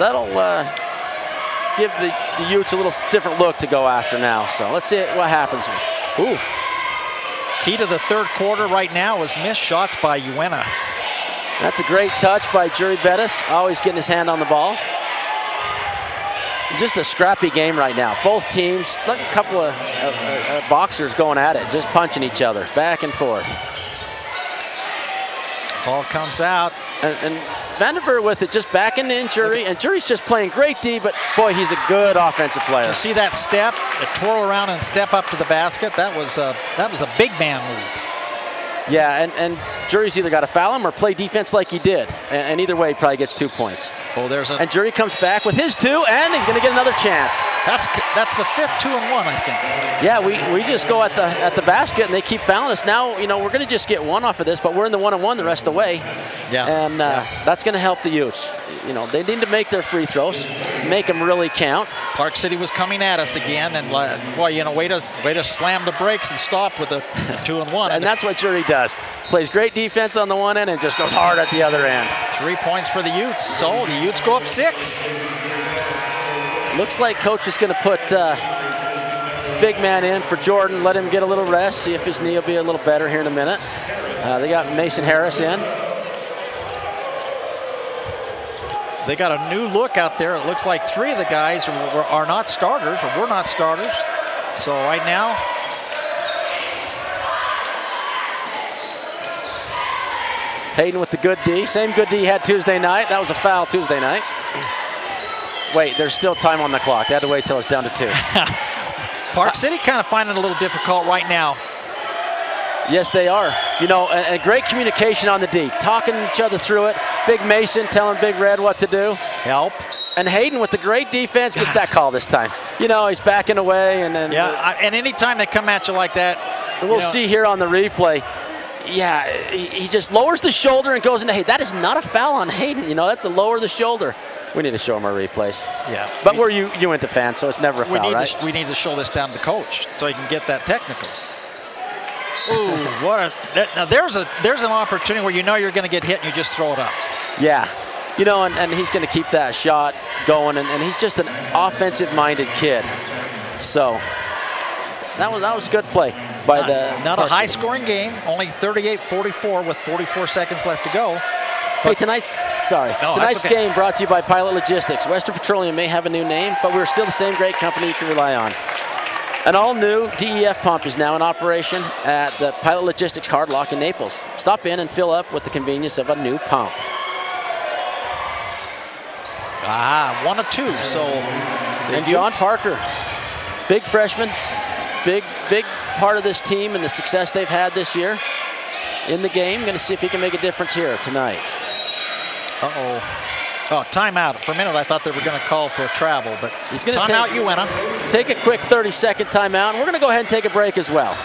Speaker 2: give the Utes a little different look to go after now. So let's see what happens. Ooh.
Speaker 3: Key to the third quarter right now is missed shots by Uintah.
Speaker 2: That's a great touch by Jury Bettis, always getting his hand on the ball. Just a scrappy game right now. Both teams, like a couple of boxers going at it, just punching each other back and forth.
Speaker 3: Ball comes out.
Speaker 2: And Vandenberg with it, just backing in Jury, and Jury's just playing great D, but boy, he's a good offensive player.
Speaker 3: Did you see that step, the twirl around and step up to the basket? That was a big man move.
Speaker 2: Yeah, and Jury's either got to foul him or play defense like he did, and either way, he probably gets 2 points.
Speaker 3: Oh,
Speaker 2: and Jury comes back with his 2, and he's going to get another chance.
Speaker 3: That's the 5th 2-and-1, I think.
Speaker 2: Yeah, we just go at the basket, and they keep fouling us. Now, you know, we're going to just get 1 off of this, but we're in the 1-on-1 the rest of the way.
Speaker 3: Yeah.
Speaker 2: And that's going to help the Utes. You know, they need to make their free throws, make them really count.
Speaker 3: Park City was coming at us again, and boy, you know, way to slam the brakes and stop with a 2-and-1.
Speaker 2: And that's what Jury does. Plays great defense on the one end and just goes hard at the other end.
Speaker 3: 3 points for the Utes. So the Utes go up 6.
Speaker 2: Looks like coach is going to put big man in for Jordan, let him get a little rest, see if his knee will be a little better here in a minute. They got Mason Harris in.
Speaker 3: They got a new look out there. It looks like 3 of the guys are not starters, or were not starters. So right now,
Speaker 2: Hayden with the good D. Same good D he had Tuesday night. That was a foul Tuesday night. Wait, there's still time on the clock. They had to wait till it's down to 2.
Speaker 3: Park City kind of finding it a little difficult right now.
Speaker 2: Yes, they are. You know, and great communication on the D. Talking each other through it. Big Mason telling Big Red what to do.
Speaker 3: Help.
Speaker 2: And Hayden with the great defense gets that call this time. You know, he's backing away. And
Speaker 3: anytime they come at you like that.
Speaker 2: We'll see here on the replay. Yeah, he just lowers the shoulder and goes into Hayden. That is not a foul on Hayden. You know, that's a lower the shoulder. We need to show him our replays.
Speaker 3: Yeah.
Speaker 2: But we're Uintah fans, so it's never a foul, right?
Speaker 3: We need to show this down to the coach so he can get that technical. Ooh, now there's an opportunity where you know you're going to get hit and you just throw it up.
Speaker 2: Yeah. You know, and he's going to keep that shot going, and he's just an offensive-minded kid. So that was good play by the.
Speaker 3: Not a high-scoring game, only 38-44 with 44 seconds left to go.
Speaker 2: Hey, tonight's game brought to you by Pilot Logistics. Western Petroleum may have a new name, but we're still the same great company you can rely on. An all-new DEF pump is now in operation at the Pilot Logistics Card Lock in Naples. Stop in and fill up with the convenience of a new pump.
Speaker 3: 1 of 2. So,
Speaker 2: and John Parker, big freshman, big part of this team and the success they've had this year in the game. Going to see if he can make a difference here tonight.
Speaker 3: Oh, timeout. For a minute, I thought they were going to call for a travel, but
Speaker 2: he's going to
Speaker 3: timeout, Uintah.
Speaker 2: Take a quick 30-second timeout, and we're going to go ahead and take a break as well.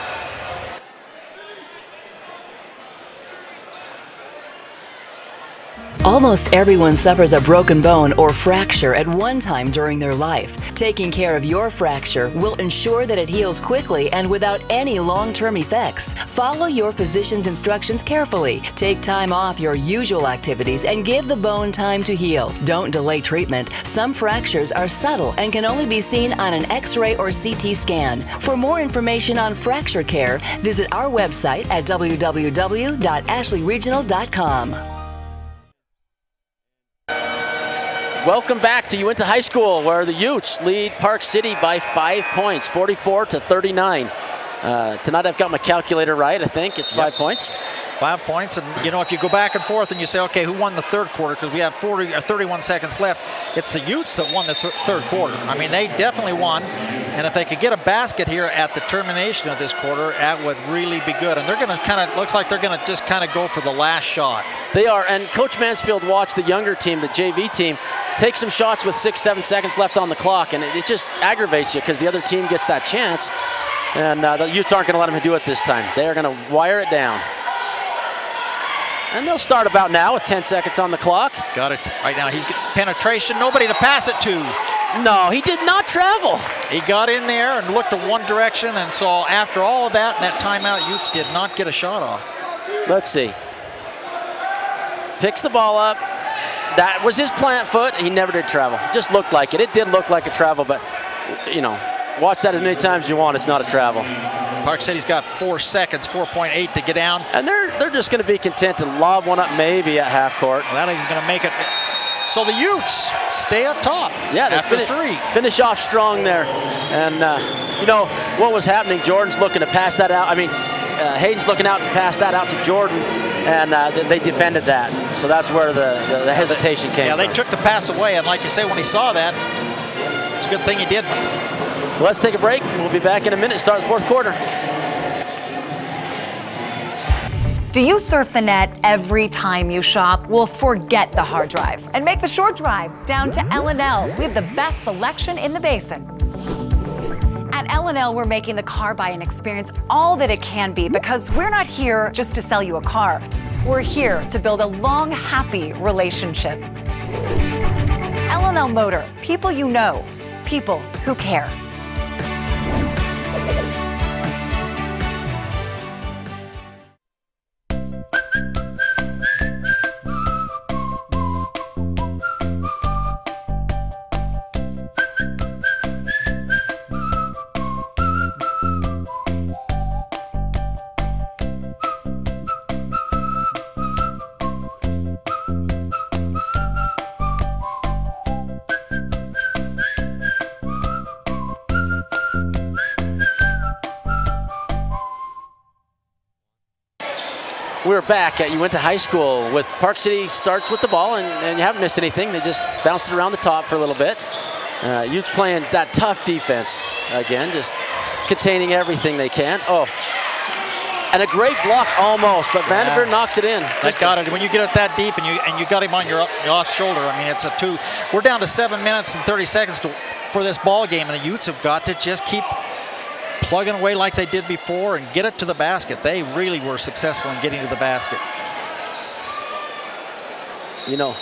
Speaker 7: Almost everyone suffers a broken bone or fracture at one time during their life. Taking care of your fracture will ensure that it heals quickly and without any long-term effects. Follow your physician's instructions carefully. Take time off your usual activities and give the bone time to heal. Don't delay treatment. Some fractures are subtle and can only be seen on an X-ray or CT scan. For more information on fracture care, visit our website at www.ashleyregional.com.
Speaker 2: Welcome back to Uintah High School, where the Utes lead Park City by 5 points, 44-39. Tonight I've got my calculator right, I think. It's 5 points.
Speaker 3: 5 points, and you know, if you go back and forth and you say, okay, who won the third quarter, because we have 31 seconds left, it's the Utes that won the third quarter. I mean, they definitely won, and if they could get a basket here at the termination of this quarter, that would really be good. And they're going to looks like they're going to just kind of go for the last shot.
Speaker 2: They are, and Coach Mansfield watched the younger team, the JV team, take some shots with 6-7 seconds left on the clock, and it just aggravates you because the other team gets that chance, and the Utes aren't going to let them do it this time. They are going to wire it down. And they'll start about now with 10 seconds on the clock.
Speaker 3: Got it right now. He's getting penetration, nobody to pass it to.
Speaker 2: No, he did not travel.
Speaker 3: He got in there and looked in one direction, and so after all of that, and that timeout, Utes did not get a shot off.
Speaker 2: Let's see. Picks the ball up. That was his plant foot. He never did travel. Just looked like it. It did look like a travel, but, you know, watch that as many times as you want. It's not a travel.
Speaker 3: Park City's got 4 seconds, 4.8 to get down.
Speaker 2: And they're just going to be content to lob one up maybe at half court.
Speaker 3: Well, that isn't going to make it. So the Utes stay up top.
Speaker 2: Yeah, they
Speaker 3: after 3.
Speaker 2: Finish off strong there. And, you know, what was happening, Jordan's looking to pass that out. I mean, Hayden's looking out to pass that out to Jordan, and they defended that. So that's where the hesitation came from.
Speaker 3: Yeah, they took the pass away, and like you say, when he saw that, it's a good thing he did.
Speaker 2: Well, let's take a break. We'll be back in a minute, start the fourth quarter.
Speaker 5: Do you surf the net every time you shop? Well, forget the hard drive and make the short drive down to L&L. We have the best selection in the basin. At L&L, we're making the car buying experience all that it can be, because we're not here just to sell you a car. We're here to build a long, happy relationship. L&L Motor, people you know, people who care.
Speaker 2: We're back at Uintah High School with Park City starts with the ball, and you haven't missed anything. They just bounced it around the top for a little bit. Utes playing that tough defense again, just containing everything they can. Oh, and a great block almost, but Vanderveer knocks it in.
Speaker 3: Just got it. When you get it that deep and you got him on your off shoulder, I mean, it's a 2. We're down to 7 minutes and 30 seconds for this ball game, and the Utes have got to just keep plugging away like they did before and get it to the basket. They really were successful in getting to the basket.
Speaker 2: You know.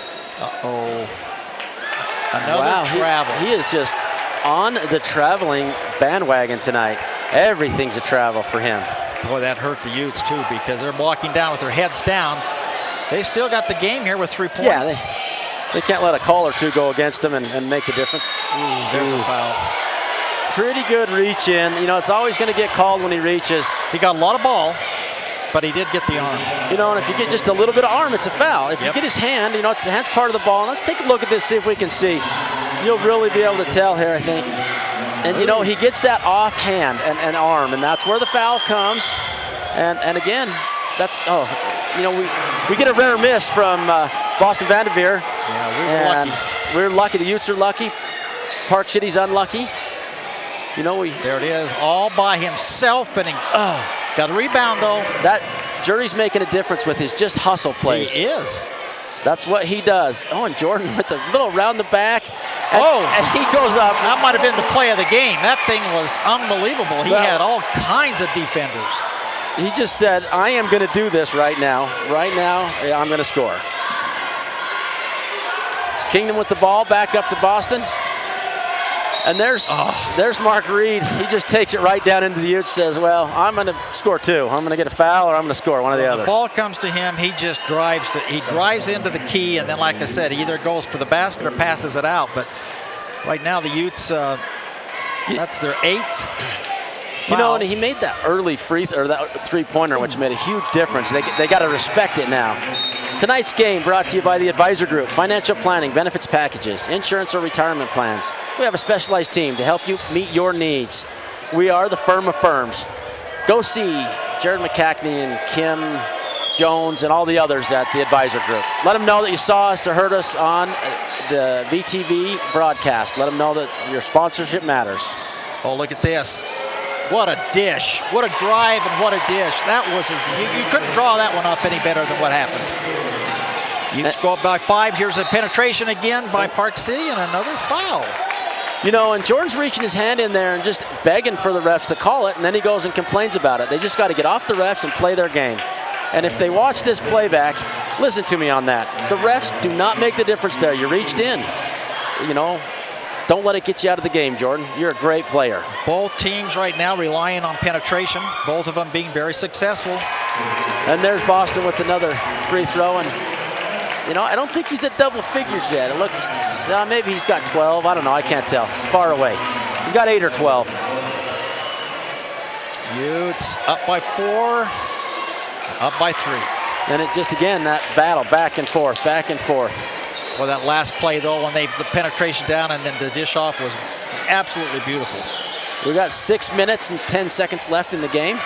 Speaker 3: Another travel.
Speaker 2: He is just on the traveling bandwagon tonight. Everything's a travel for him.
Speaker 3: Boy, that hurt the Utes too, because they're blocking down with their heads down. They've still got the game here with 3 points.
Speaker 2: Yeah, they can't let a call or two go against them and make the difference.
Speaker 3: There's a foul.
Speaker 2: Pretty good reach in. You know, it's always going to get called when he reaches.
Speaker 3: He got a lot of ball, but he did get the arm.
Speaker 2: You know, and if you get just a little bit of arm, it's a foul. If you get his hand, you know, the hand's part of the ball. Let's take a look at this, see if we can see. You'll really be able to tell here, I think. And, you know, he gets that off hand and arm, and that's where the foul comes. And again, that's, you know, we get a rare miss from Boston Vanderveer.
Speaker 3: Yeah, we were lucky.
Speaker 2: We're lucky. The Utes are lucky. Park City's unlucky. You know,
Speaker 3: there it is, all by himself, and he got a rebound though.
Speaker 2: That Jury's making a difference with his just hustle plays.
Speaker 3: He is.
Speaker 2: That's what he does. Oh, and Jordan with a little round the back. And, and he goes up.
Speaker 3: That might have been the play of the game. That thing was unbelievable. He had all kinds of defenders.
Speaker 2: He just said, I am going to do this right now. Right now, I'm going to score. Kingdom with the ball, back up to Boston. And there's Mark Reed. He just takes it right down into the Utes, says, well, I'm going to score 2. I'm going to get a foul or I'm going to score one or the other.
Speaker 3: The ball comes to him, he just drives into the key, and then, like I said, he either goes for the basket or passes it out. But right now the Utes, that's their 8th.
Speaker 2: You know, and he made that early that three-pointer, which made a huge difference. They got to respect it now. Tonight's game brought to you by the Advisor Group, financial planning, benefits packages, insurance or retirement plans. We have a specialized team to help you meet your needs. We are the firm of firms. Go see Jared McCackney and Kim Jones and all the others at the Advisor Group. Let them know that you saw us or heard us on the VTV broadcast. Let them know that your sponsorship matters.
Speaker 3: Oh, look at this. What a dish. What a drive and what a dish. That was, you couldn't draw that one up any better than what happened. Utes go up by 5. Here's a penetration again by Park City and another foul.
Speaker 2: You know, and Jordan's reaching his hand in there and just begging for the refs to call it, and then he goes and complains about it. They just got to get off the refs and play their game. And if they watch this playback, listen to me on that. The refs do not make the difference there. You reached in. You know, don't let it get you out of the game, Jordan. You're a great player.
Speaker 3: Both teams right now relying on penetration, both of them being very successful.
Speaker 2: And there's Boston with another free throw. And, you know, I don't think he's at double figures yet. It looks, maybe he's got 12. I don't know. I can't tell. It's far away. He's got 8 or 12.
Speaker 3: Utes up by 4, up by 3.
Speaker 2: And it just, again, that battle back and forth, back and forth.
Speaker 3: Well, that last play, though, when the penetration down and then the dish off was absolutely beautiful.
Speaker 2: We got 6 minutes and 10 seconds left in the game.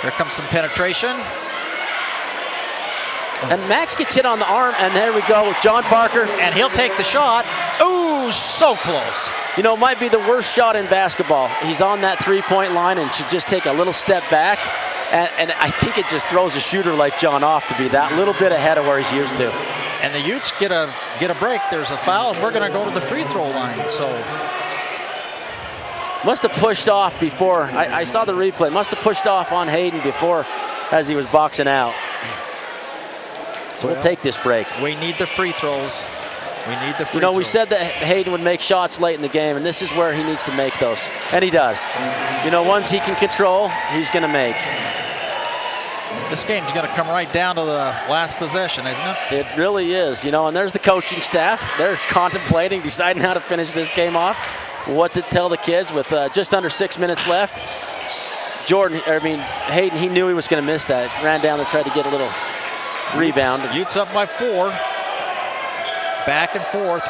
Speaker 3: Here comes some penetration.
Speaker 2: And Max gets hit on the arm, and there we go with John Parker.
Speaker 3: And he'll take the shot. Ooh, so close.
Speaker 2: You know, it might be the worst shot in basketball. He's on that three-point line and should just take a little step back. And I think it just throws a shooter like John off to be that little bit ahead of where he's used to.
Speaker 3: And the Utes get a break. There's a foul, and we're going to go to the free throw line. So
Speaker 2: must have pushed off before. I saw the replay. Must have pushed off on Hayden before as he was boxing out. So we'll take this break.
Speaker 3: We need the free throws. We need the free
Speaker 2: You know, we
Speaker 3: throws.
Speaker 2: said that Hayden would make shots late in the game, and this is where he needs to make those. And he does. You know, once he can control, he's going to make.
Speaker 3: This game's going to come right down to the last possession, isn't it?
Speaker 2: It really is. You know, and there's the coaching staff. They're contemplating, deciding how to finish this game off, what to tell the kids with just under 6 minutes left. Hayden, he knew he was going to miss that. Ran down and tried to get a little rebound.
Speaker 3: Utes up by 4. Back and forth.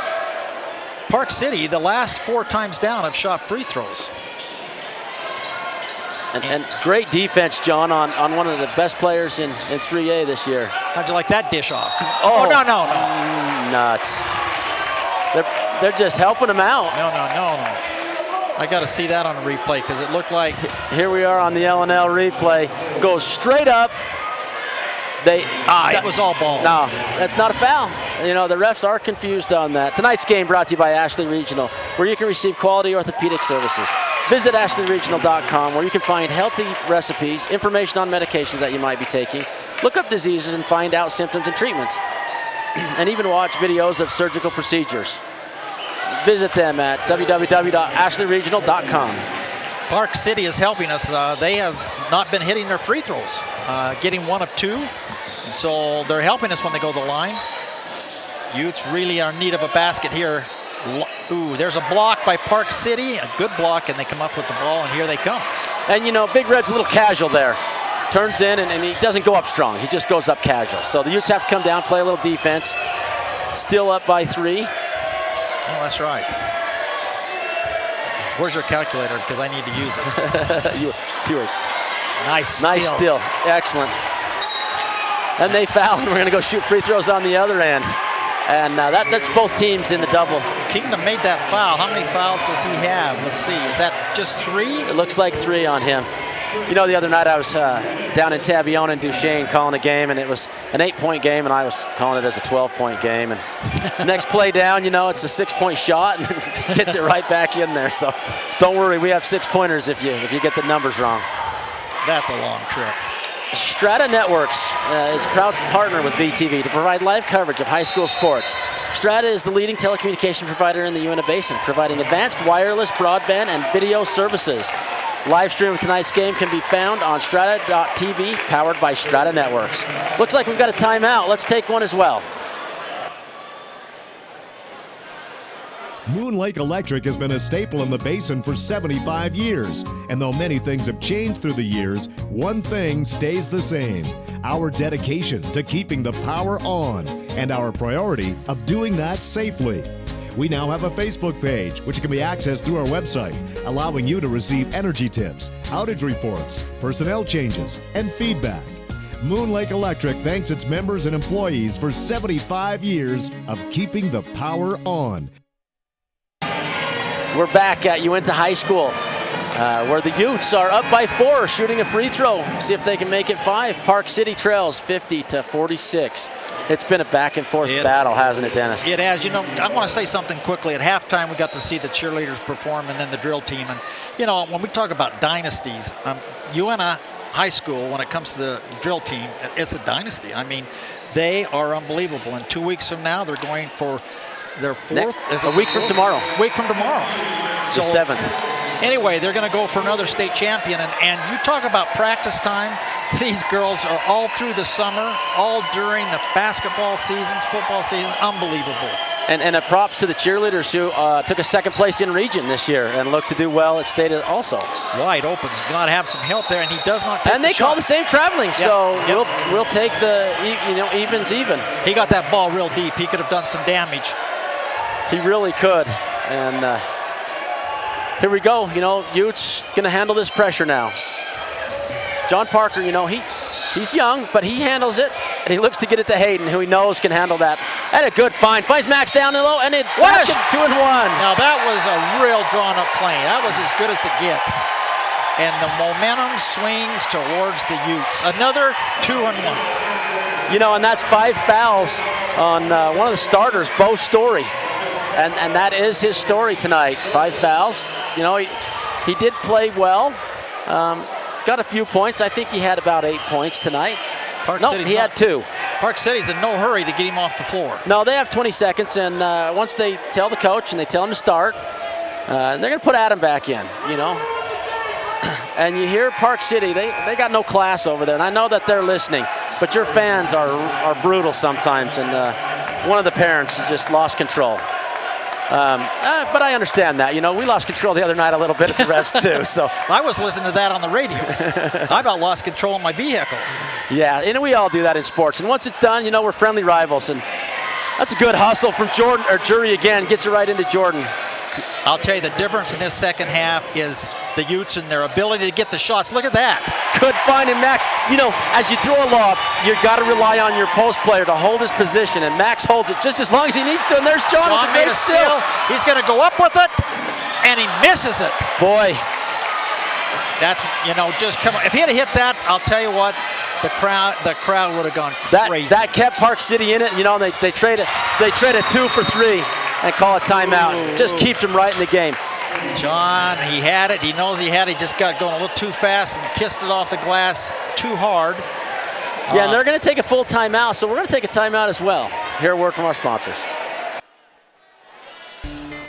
Speaker 3: Park City, the last 4 times down, have shot free throws.
Speaker 2: And great defense, John, on one of the best players in 3A this year.
Speaker 3: How'd you like that dish off?
Speaker 2: Oh,
Speaker 3: no.
Speaker 2: Nuts. They're just helping him out.
Speaker 3: No. I got to see that on a replay because it looked like.
Speaker 2: Here we are on the L&L replay. Goes straight up.
Speaker 3: It was all ball.
Speaker 2: No, that's not a foul. You know, the refs are confused on that. Tonight's game brought to you by Ashley Regional, where you can receive quality orthopedic services. Visit ashleyregional.com, where you can find healthy recipes, information on medications that you might be taking, look up diseases and find out symptoms and treatments, and even watch videos of surgical procedures. Visit them at www.ashleyregional.com.
Speaker 3: Park City is helping us. They have not been hitting their free throws, getting 1 of 2. And so they're helping us when they go to the line. Utes really are in need of a basket here. Ooh, there's a block by Park City, a good block, and they come up with the ball, and here they come.
Speaker 2: And, you know, Big Red's a little casual there. Turns in, and he doesn't go up strong. He just goes up casual. So the Utes have to come down, play a little defense. Still up by 3.
Speaker 3: Oh, that's right. Where's your calculator? Because I need to use it.
Speaker 2: you were
Speaker 3: nice steal.
Speaker 2: Nice steal. Excellent. And they foul, and we're going to go shoot free throws on the other end. And that's both teams in the double.
Speaker 3: Kingdom made that foul. How many fouls does he have? Let's see. Is that just 3?
Speaker 2: It looks like 3 on him. You know, the other night I was down in Tabione and Duchesne calling a game, and it was an 8-point game, and I was calling it as a 12-point game. And next play down, you know, it's a 6-point shot, and gets it right back in there. So don't worry, we have 6-pointers if you get the numbers wrong.
Speaker 3: That's a long trip.
Speaker 2: Strata Networks is a proud partner with VTV to provide live coverage of high school sports. Strata is the leading telecommunication provider in the Uintah Basin, providing advanced wireless, broadband, and video services. Live stream of tonight's game can be found on strata.tv, powered by Strata Networks. Looks like we've got a timeout. Let's take one as well.
Speaker 6: Moon Lake Electric has been a staple in the basin for 75 years. And though many things have changed through the years, one thing stays the same: our dedication to keeping the power on and our priority of doing that safely. We now have a Facebook page, which can be accessed through our website, allowing you to receive energy tips, outage reports, personnel changes, and feedback. Moon Lake Electric thanks its members and employees for 75 years of keeping the power on.
Speaker 2: We're back at Uintah High School, where the Utes are up by 4, shooting a free throw. See if they can make it 5. Park City trails 50-46. It's been a back and forth battle, hasn't it, Dennis?
Speaker 3: It has. You know, I want to say something quickly. At halftime, we got to see the cheerleaders perform and then the drill team. And, you know, when we talk about dynasties, Uintah High School, when it comes to the drill team, it's a dynasty. I mean, they are unbelievable. And 2 weeks from now, they're going for their 4th.
Speaker 2: A week from tomorrow.
Speaker 3: A week from tomorrow.
Speaker 2: The 7th.
Speaker 3: Anyway, they're going to go for another state champion. And you talk about practice time. These girls are all through the summer, all during the basketball seasons, football season. Unbelievable.
Speaker 2: And a props to the cheerleaders who took a 2nd place in region this year and looked to do well at state also.
Speaker 3: Wide open. He's going to have some help there, and he does not take
Speaker 2: And they call the same traveling, so we'll take the evens even.
Speaker 3: He got that ball real deep. He could have done some damage.
Speaker 2: He really could. And here we go. You know, Utes going to handle this pressure now. John Parker, you know, he's young, but he handles it. and he looks to get it to Hayden, who he knows can handle that. And a good find. Finds Max down low, and it basket 2 and 1.
Speaker 3: Now that was a real drawn-up play. That was as good as it gets. And the momentum swings towards the Utes. Another 2 and 1.
Speaker 2: You know, and that's 5 fouls on one of the starters, Bo Story. And that is his story tonight. 5 fouls. You know, he did play well. Got a few points. I think he had about 8 points tonight. He had 2.
Speaker 3: Park City's in no hurry to get him off the floor.
Speaker 2: No, they have 20 seconds, and once they tell the coach and they tell him to start, they're going to put Adam back in, you know. And you hear Park City, they got no class over there, and I know that they're listening, but your fans are brutal sometimes, and one of the parents has just lost control. But I understand that. You know, we lost control the other night a little bit at the refs too. So
Speaker 3: I was listening to that on the radio. I about lost control of my vehicle.
Speaker 2: Yeah, and we all do that in sports. And once it's done, you know, we're friendly rivals. And that's a good hustle from Jordan, or Jury again, gets it right into Jordan.
Speaker 3: I'll tell you, the difference in this second half is the Utes and their ability to get the shots. Look at that.
Speaker 2: Good find in Max. You know, as you throw a lob, you've got to rely on your post player to hold his position, and Max holds it just as long as he needs to, and there's John
Speaker 3: made a steal. He's going to go up with it, and he misses it.
Speaker 2: Boy.
Speaker 3: That's, you know, just come on. If he had hit that, I'll tell you what, the crowd would have gone crazy.
Speaker 2: That kept Park City in it. You know, they trade a 2 for 3 and call a timeout. Just keeps him right in the game.
Speaker 3: John, he had it. He knows he had it. He just got going a little too fast and kissed it off the glass too hard.
Speaker 2: Yeah, and they're going to take a full timeout, so we're going to take a timeout as well. Hear a word from our sponsors.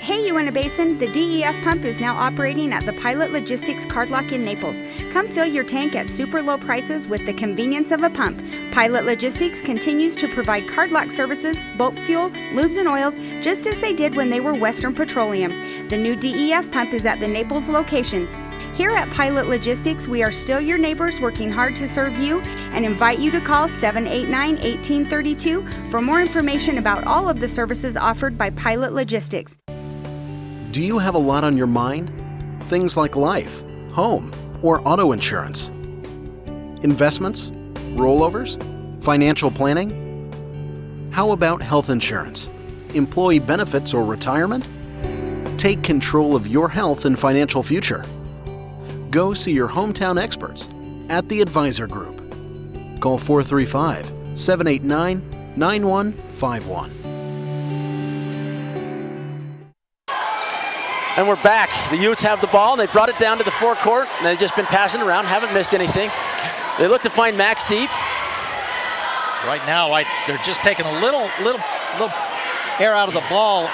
Speaker 8: Hey, Uintah Basin, the DEF pump is now operating at the Pilot Logistics Card Lock in Naples. Come fill your tank at super low prices with the convenience of a pump. Pilot Logistics continues to provide card lock services, bulk fuel, lubes and oils, just as they did when they were Western Petroleum. The new DEF pump is at the Naples location. Here at Pilot Logistics, we are still your neighbors working hard to serve you and invite you to call 789-1832 for more information about all of the services offered by Pilot Logistics.
Speaker 4: Do you have a lot on your mind? Things like life, home, or auto insurance? Investments? Rollovers? Financial planning? How about health insurance? Employee benefits or retirement? Take control of your health and financial future. Go see your hometown experts at the Advisor Group. Call 435-789-9151.
Speaker 2: And we're back. The Utes have the ball. They brought it down to the forecourt, and they've just been passing around, haven't missed anything. They look to find Max deep.
Speaker 3: Right now, they're just taking a little air out of the ball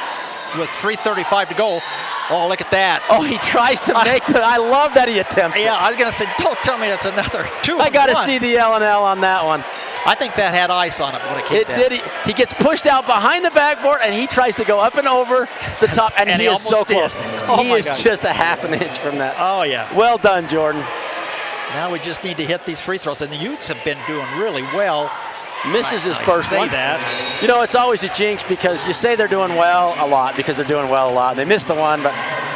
Speaker 3: with 3:35 to go. Oh, look at that.
Speaker 2: Oh, he tries to make the, I love that he attempts it.
Speaker 3: Yeah, I was going to say, don't tell me that's another 2
Speaker 2: I got to see the L&L on that one.
Speaker 3: I think that had ice on it when it came down.
Speaker 2: It did. He gets pushed out behind the backboard, and he tries to go up and over the top, and he is so close.
Speaker 3: Oh,
Speaker 2: he is just a half an inch from that.
Speaker 3: Oh, yeah.
Speaker 2: Well done, Jordan.
Speaker 3: Now we just need to hit these free throws, and the Utes have been doing really well.
Speaker 2: Misses his first one.
Speaker 3: That.
Speaker 2: You know, it's always a jinx because you say they're doing well a lot because they're doing well a lot. They missed the one, but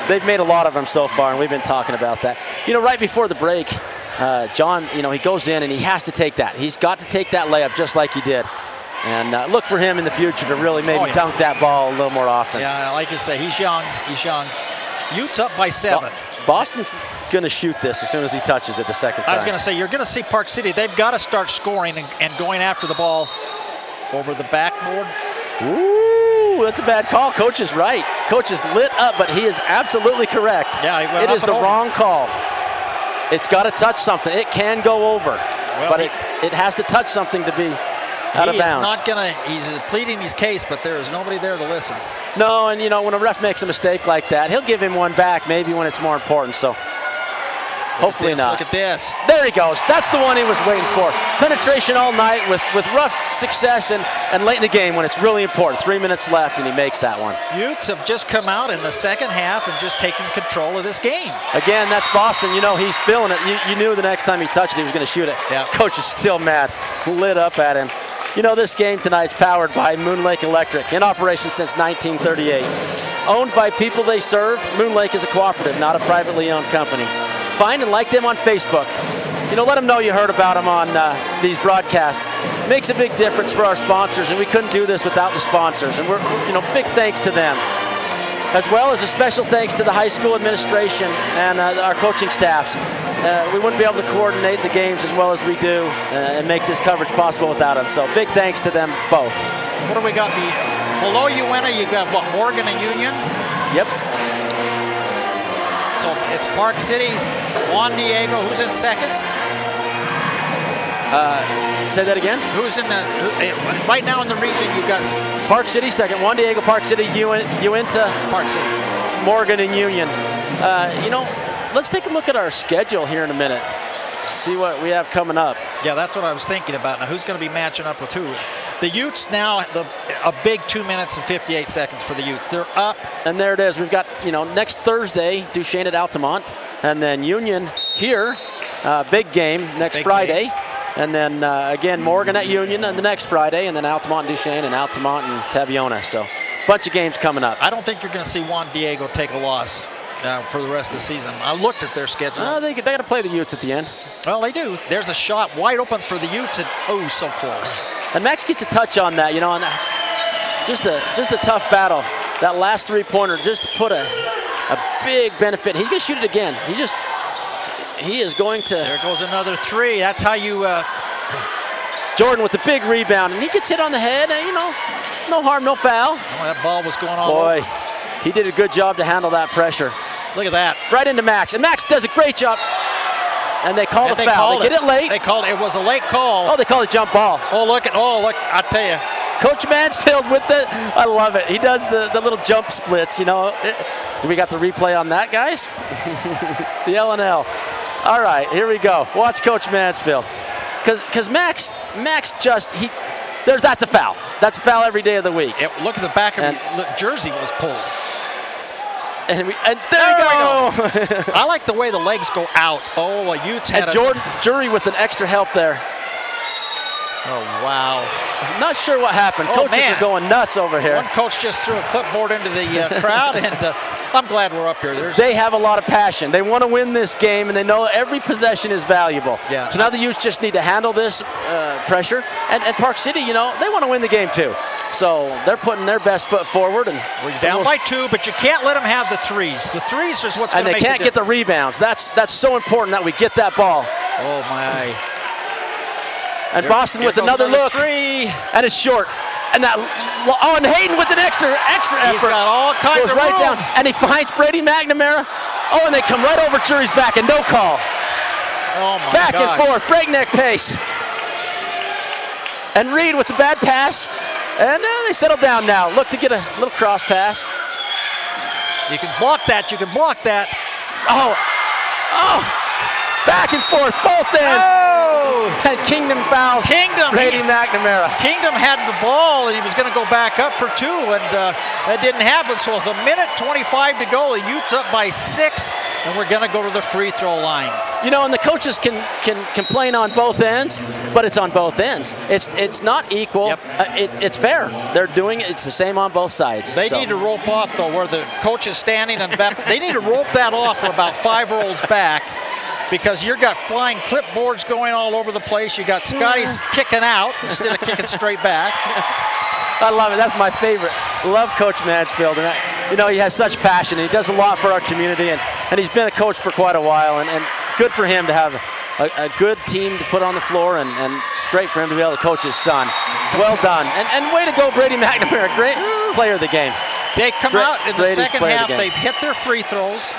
Speaker 2: they've made a lot of them so far, and we've been talking about that. You know, right before the break, John, you know, he goes in and he has to take that. He's got to take that layup just like he did. And look for him in the future to really maybe dunk that ball a little more often.
Speaker 3: Yeah, like you say, he's young. He's young. Utes up by 7.
Speaker 2: Boston's going to shoot this as soon as he touches it the second time.
Speaker 3: I was going to say, you're going to see Park City. They've got to start scoring and going after the ball over the backboard.
Speaker 2: Ooh, that's a bad call. Coach is right. Coach is lit up, but he is absolutely correct.
Speaker 3: Yeah,
Speaker 2: it is the wrong call. It's got to touch something. It can go over, but it has to touch something to be out of bounds.
Speaker 3: He's pleading his case, but there is nobody there to listen.
Speaker 2: No, and you know, when a ref makes a mistake like that, he'll give him one back maybe when it's more important, so hopefully not.
Speaker 3: Look at this.
Speaker 2: There he goes. That's the one he was waiting for. Penetration all night with rough success and late in the game when it's really important. 3 minutes left, and he makes that one.
Speaker 3: Utes have just come out in the second half and just taken control of this game.
Speaker 2: Again, that's Boston. You know, he's feeling it. You knew the next time he touched it, he was going to shoot it.
Speaker 3: Yeah.
Speaker 2: Coach is still mad. Lit up at him. You know, this game tonight's powered by Moon Lake Electric, in operation since 1938. Owned by people they serve, Moon Lake is a cooperative, not a privately owned company. Find and like them on Facebook. let them know you heard about them on these broadcasts. Makes a big difference for our sponsors, and we couldn't do this without the sponsors. And we're, big thanks to them, as well as a special thanks to the high school administration and our coaching staffs. We wouldn't be able to coordinate the games as well as we do and make this coverage possible without them. So big thanks to them both.
Speaker 3: What do we got? Below Uintah, you got what, Morgan and Union?
Speaker 2: Yep.
Speaker 3: So it's Park City's Juan Diego. Who's in second?
Speaker 2: Say that again?
Speaker 3: Who's in right now in the region? You've got
Speaker 2: Park City second, Juan Diego, Park City, Uintah,
Speaker 3: Park City,
Speaker 2: Morgan, and Union. Let's take a look at our schedule here in a minute. See what we have coming up.
Speaker 3: Yeah, that's what I was thinking about. Now, who's going to be matching up with who? The Utes now, a big 2 minutes and 58 seconds for the Utes. They're up.
Speaker 2: And there it is. We've got, next Thursday, Duchesne at Altamont. And then Union here, big game next Friday. Game. And then, again, Morgan at Union on the next Friday. And then Altamont and Duchesne and Altamont and Tabiona. So, bunch of games coming up.
Speaker 3: I don't think you're going to see Juan Diego take a loss for the rest of the season. I looked at their schedule.
Speaker 2: They got to play the Utes at the end.
Speaker 3: Well, they do. There's a shot wide open for the Utes, and so close.
Speaker 2: And Max gets a touch on that, and just a tough battle. That last three-pointer just put a big benefit. He's going to shoot it again. He is going to.
Speaker 3: There goes another three. That's how you.
Speaker 2: Jordan with the big rebound, and he gets hit on the head. No harm, no foul.
Speaker 3: Oh, that ball was going all over.
Speaker 2: He did a good job to handle that pressure.
Speaker 3: Look at that.
Speaker 2: Right into Max, and Max does a great job. And they call the foul. They get it late.
Speaker 3: They called it. It was a late call.
Speaker 2: Oh, they call it jump ball.
Speaker 3: Oh, look. I tell you.
Speaker 2: Coach Mansfield with the, I love it. He does the little jump splits, Do we got the replay on that, guys? The L&L. All right, here we go. Watch Coach Mansfield. Because Max just, that's a foul. That's a foul every day of the week.
Speaker 3: Yeah, look at the back of the jersey was pulled.
Speaker 2: And there we go.
Speaker 3: I like the way the legs go out. Oh, Utes had
Speaker 2: Jordan Jury with an extra help there.
Speaker 3: Oh, wow.
Speaker 2: Not sure what happened. Coaches are going nuts over here.
Speaker 3: One coach just threw a clipboard into the crowd, and I'm glad we're up here.
Speaker 2: They have a lot of passion. They want to win this game, and they know every possession is valuable.
Speaker 3: Yeah.
Speaker 2: So now the Utes just need to handle this pressure. And Park City, they want to win the game too. So they're putting their best foot forward. And
Speaker 3: we're down by 2, but you can't let them have the threes. The threes is what's going to make
Speaker 2: And they can't get the rebounds. That's so important that we get that ball.
Speaker 3: Oh, my.
Speaker 2: And Boston with another look.
Speaker 3: Three.
Speaker 2: And it's short. And Hayden with an extra effort.
Speaker 3: He's got all kinds
Speaker 2: goes
Speaker 3: of
Speaker 2: right
Speaker 3: room.
Speaker 2: down. And he finds Brady McNamara. Oh, and they come right over Jury's back and no call.
Speaker 3: Oh, my
Speaker 2: Back
Speaker 3: gosh.
Speaker 2: and forth, breakneck pace. And Reed with the bad pass. And they settle down now. Look to get a little cross pass.
Speaker 3: You can block that. You can block that.
Speaker 2: Oh. Back and forth, both ends. And Kingdom fouls Brady McNamara.
Speaker 3: Kingdom had the ball, and he was going to go back up for 2, and that didn't happen. So with 1:25 to go, the Utes up by 6, and we're going to go to the free throw line.
Speaker 2: And the coaches can complain on both ends, but it's on both ends. It's not equal.
Speaker 3: Yep.
Speaker 2: It's fair. They're doing it. It's the same on both sides.
Speaker 3: They need to rope off, though, where the coach is standing, and they need to rope that off for about 5 rolls back. Because you've got flying clipboards going all over the place. You got Scotty's kicking out instead of kicking straight back.
Speaker 2: I love it. That's my favorite. Love Coach Mansfield. And he has such passion. And he does a lot for our community. And he's been a coach for quite a while. And good for him to have a good team to put on the floor. And great for him to be able to coach his son. Well done. And way to go, Brady McNamara. Great player of the game.
Speaker 3: They come out in the second half. They've hit their free throws.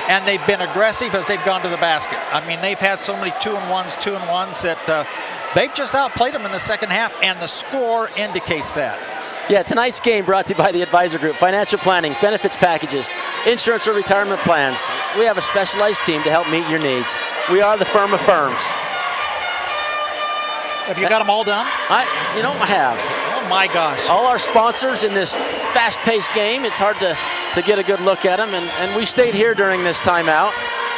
Speaker 3: And they've been aggressive as they've gone to the basket. I mean, they've had so many 2-and-1s that they've just outplayed them in the second half, and the score indicates that.
Speaker 2: Yeah, tonight's game brought to you by the Advisor Group. Financial planning, benefits packages, insurance or retirement plans. We have a specialized team to help meet your needs. We are the firm of firms.
Speaker 3: Have you got them all done?
Speaker 2: I have.
Speaker 3: Oh, my gosh.
Speaker 2: All our sponsors in this fast-paced game, it's hard to get a good look at them, and we stayed here during this timeout.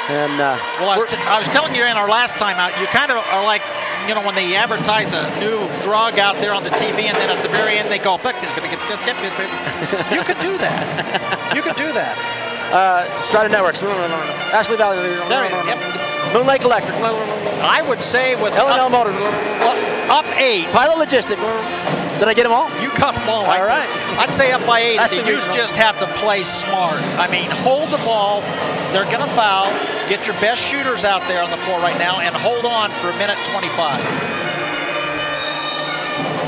Speaker 2: And
Speaker 3: well, I was telling you in our last timeout, you kind of are like, when they advertise a new drug out there on the TV, and then at the very end they go, you could do that. You could do that.
Speaker 2: Strata Networks. Ashley Valley.
Speaker 3: There, yep.
Speaker 2: Moon Lake Electric.
Speaker 3: I would say with
Speaker 2: L&L Motor.
Speaker 3: Up 8.
Speaker 2: Pilot Logistic. Did I get them all?
Speaker 3: You got them all.
Speaker 2: All right.
Speaker 3: I'd say up by 8.
Speaker 2: That's
Speaker 3: The
Speaker 2: the
Speaker 3: Utes
Speaker 2: reason.
Speaker 3: just have to play smart. I mean, hold the ball. They're going to foul. Get your best shooters out there on the floor right now and hold on for a minute 25.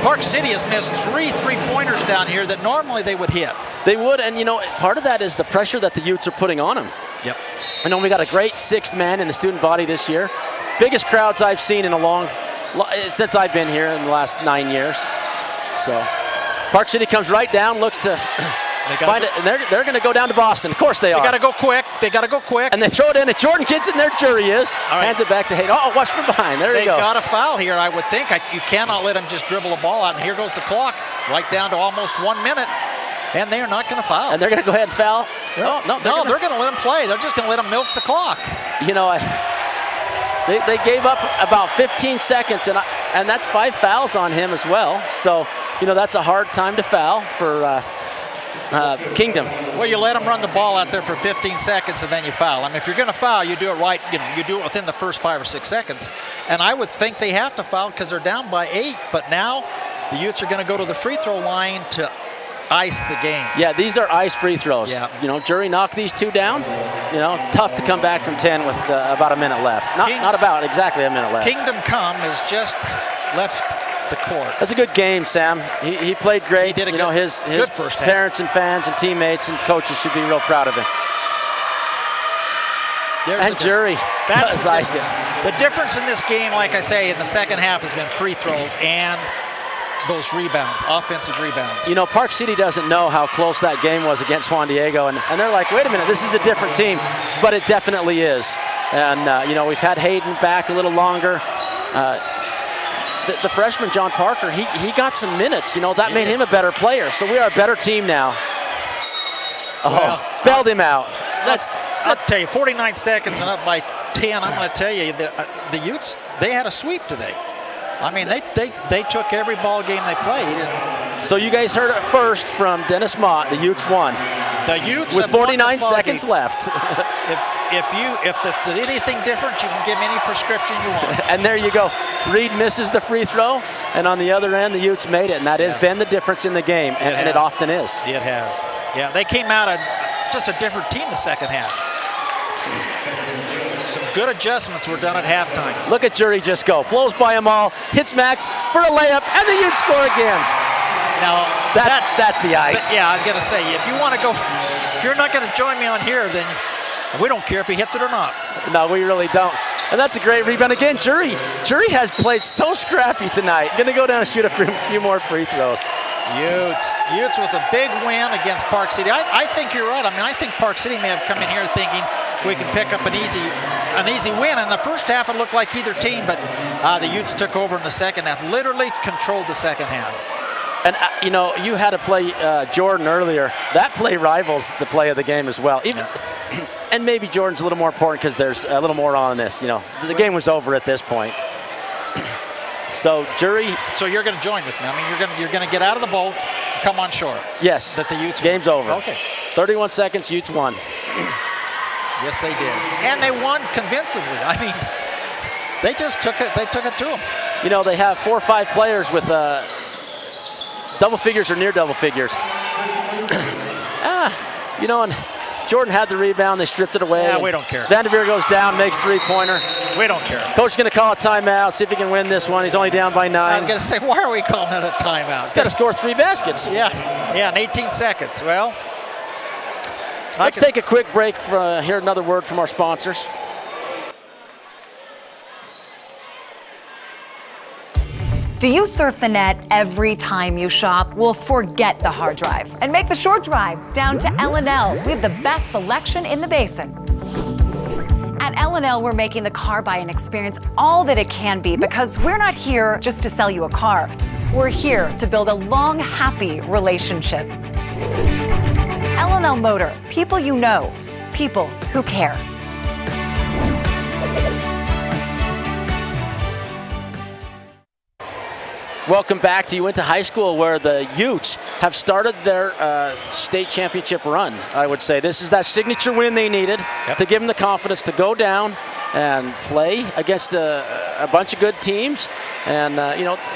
Speaker 3: Park City has missed 3 3-pointers down here that normally they would hit.
Speaker 2: They would, and you know, part of that is the pressure that the Utes are putting on them.
Speaker 3: Yep.
Speaker 2: I know we got a great 6th man in the student body this year. Biggest crowds I've seen in since I've been here in the last 9 years. So Park City comes right down, looks to find it, and they're going to go down to Boston. Of course they are.
Speaker 3: They got to go quick. They got to go quick.
Speaker 2: And they throw it in, and Jordan gets in there. Jury is.
Speaker 3: All right.
Speaker 2: Hands it back to Hayden. Oh, watch from behind. There he goes.
Speaker 3: They got a foul here, I would think. You cannot let them just dribble the ball out. And here goes the clock, right down to almost 1 minute. And they are not going to foul.
Speaker 2: And they're going to go ahead and foul?
Speaker 3: No, they're going to let them play. They're just going to let them milk the clock.
Speaker 2: You know, they gave up about 15 seconds, and that's 5 fouls on him as well. So, you know, that's a hard time to foul for Kingdom.
Speaker 3: Well, you let them run the ball out there for 15 seconds and then you foul. I mean, if you're going to foul, you do it right. You do it within the first 5 or 6 seconds. And I would think they have to foul because they're down by 8. But now the Utes are going to go to the free throw line to ice the game.
Speaker 2: Yeah, these are ice free throws.
Speaker 3: Yeah.
Speaker 2: You know, Jury knocked these 2 down. You know, it's tough to come back from 10 with about a minute left. Not about exactly a minute left.
Speaker 3: Kingdom Come has just left the court.
Speaker 2: That's a good game, Sam. He played great.
Speaker 3: He did a
Speaker 2: you know, his
Speaker 3: first half.
Speaker 2: parents and fans and teammates and coaches should be real proud of him. And Jury does ice it.
Speaker 3: The difference in this game, like I say, in the second half has been free throws and those rebounds, offensive rebounds.
Speaker 2: You know, Park City doesn't know how close that game was against Juan Diego, and they're like, wait a minute, this is a different team, but it definitely is. And, you know, we've had Hayden back a little longer. The freshman, John Parker, he got some minutes. You know, that made him a better player, so we are a better team now.
Speaker 3: Well,
Speaker 2: bailed him out.
Speaker 3: I'll tell you, 49 seconds and up by 10, I'm going to tell you, the Utes, they had a sweep today. I mean, they took every ball game they played.
Speaker 2: So you guys heard it first from Dennis Mott. The Utes won.
Speaker 3: The Utes
Speaker 2: with 49 seconds left.
Speaker 3: if there's anything different, you can give any prescription you want.
Speaker 2: And there you go. Reed misses the free throw, and on the other end, the Utes made it, and that has been the difference in the game, and it often is.
Speaker 3: It has. Yeah, they came out just a different team the second half. Some good adjustments were done at halftime.
Speaker 2: Look at Jury just go. Blows by them all, hits Max for a layup, and the Utes score again.
Speaker 3: Now,
Speaker 2: that's the ice.
Speaker 3: Yeah, I was going to say, if you want to go, if you're not going to join me on here, then we don't care if he hits it or not.
Speaker 2: No, we really don't. And that's a great rebound. Again, Jury has played so scrappy tonight. Going to go down and shoot a few more free throws.
Speaker 3: Utes with a big win against Park City. I think you're right. I mean, I think Park City may have come in here thinking we can pick up an easy win. In the first half, it looked like either team, but the Utes took over in the second half, literally controlled the second half.
Speaker 2: And, you know, you had to play Jordan earlier. That play rivals the play of the game as well. And maybe Jordan's a little more important because there's a little more on this. You know, the game was over at this point. So Jury.
Speaker 3: So you're going to join with me. I mean, you're going to get out of the boat and come on shore.
Speaker 2: Yes.
Speaker 3: That the Utes
Speaker 2: game's
Speaker 3: won.
Speaker 2: over.
Speaker 3: Okay.
Speaker 2: 31 seconds, Utes won.
Speaker 3: Yes, they did. And they won convincingly. I mean, they just took it. They took it to them.
Speaker 2: You know, they have 4 or 5 players with double figures or near double figures. You know, and Jordan had the rebound. They stripped it away.
Speaker 3: Yeah, we don't care.
Speaker 2: Vanderveer goes down, makes 3-pointer.
Speaker 3: We don't care.
Speaker 2: Coach is going to call a timeout, see if he can win this one. He's only down by 9.
Speaker 3: I was going to say, why are we calling it a timeout?
Speaker 2: He's got to score 3 baskets.
Speaker 3: Yeah, in 18 seconds. Well,
Speaker 2: let's take a quick break for hear another word from our sponsors.
Speaker 5: Do you surf the net every time you shop? Well, forget the hard drive and make the short drive down to L&L. We have the best selection in the basin. At L&L, we're making the car buying experience all that it can be because we're not here just to sell you a car. We're here to build a long, happy relationship. L&L Motor, people you know, people who care.
Speaker 2: Welcome back to Uintah High School, where the Utes have started their state championship run, I would say. This is that signature win they needed to give them the confidence to go down and play against a bunch of good teams. And,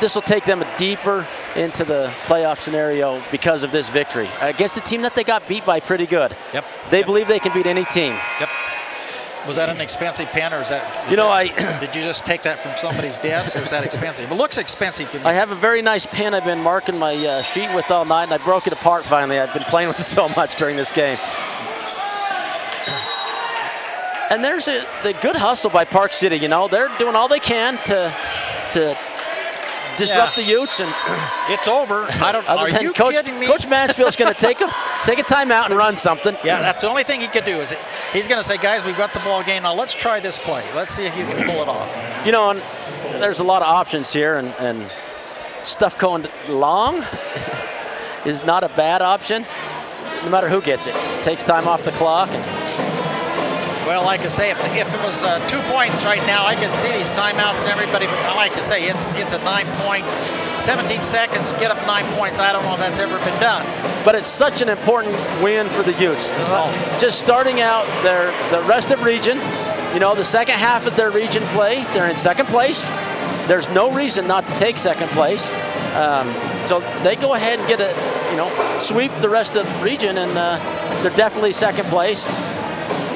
Speaker 2: this will take them deeper into the playoff scenario because of this victory against a team that they got beat by pretty good.
Speaker 3: Yep.
Speaker 2: They believe they can beat any team.
Speaker 3: Yep. Was that an expensive pen, or is that? Did you just take that from somebody's desk, or is that expensive? It looks expensive to me.
Speaker 2: I have a very nice pen I've been marking my sheet with all night, and I broke it apart finally. I've been playing with it so much during this game. And there's the good hustle by Park City. They're doing all they can to disrupt the Utes, and
Speaker 3: it's over. Are you kidding me?
Speaker 2: Coach Mansfield's going to take a timeout and run something.
Speaker 3: Yeah, that's the only thing he could do. Is he's going to say, guys, we've got the ball game now. Let's try this play. Let's see if you can pull it off.
Speaker 2: And there's a lot of options here, and stuff going long is not a bad option. No matter who gets it, takes time off the clock.
Speaker 3: Well, like I say, if it was 2 points right now, I could see these timeouts and everybody, but I like to say it's a 9-point, 17 seconds, get up 9 points. I don't know if that's ever been done.
Speaker 2: But it's such an important win for the Utes. Just starting out the rest of region, the second half of their region play, they're in second place. There's no reason not to take second place. So they go ahead and get sweep the rest of the region, and they're definitely second place.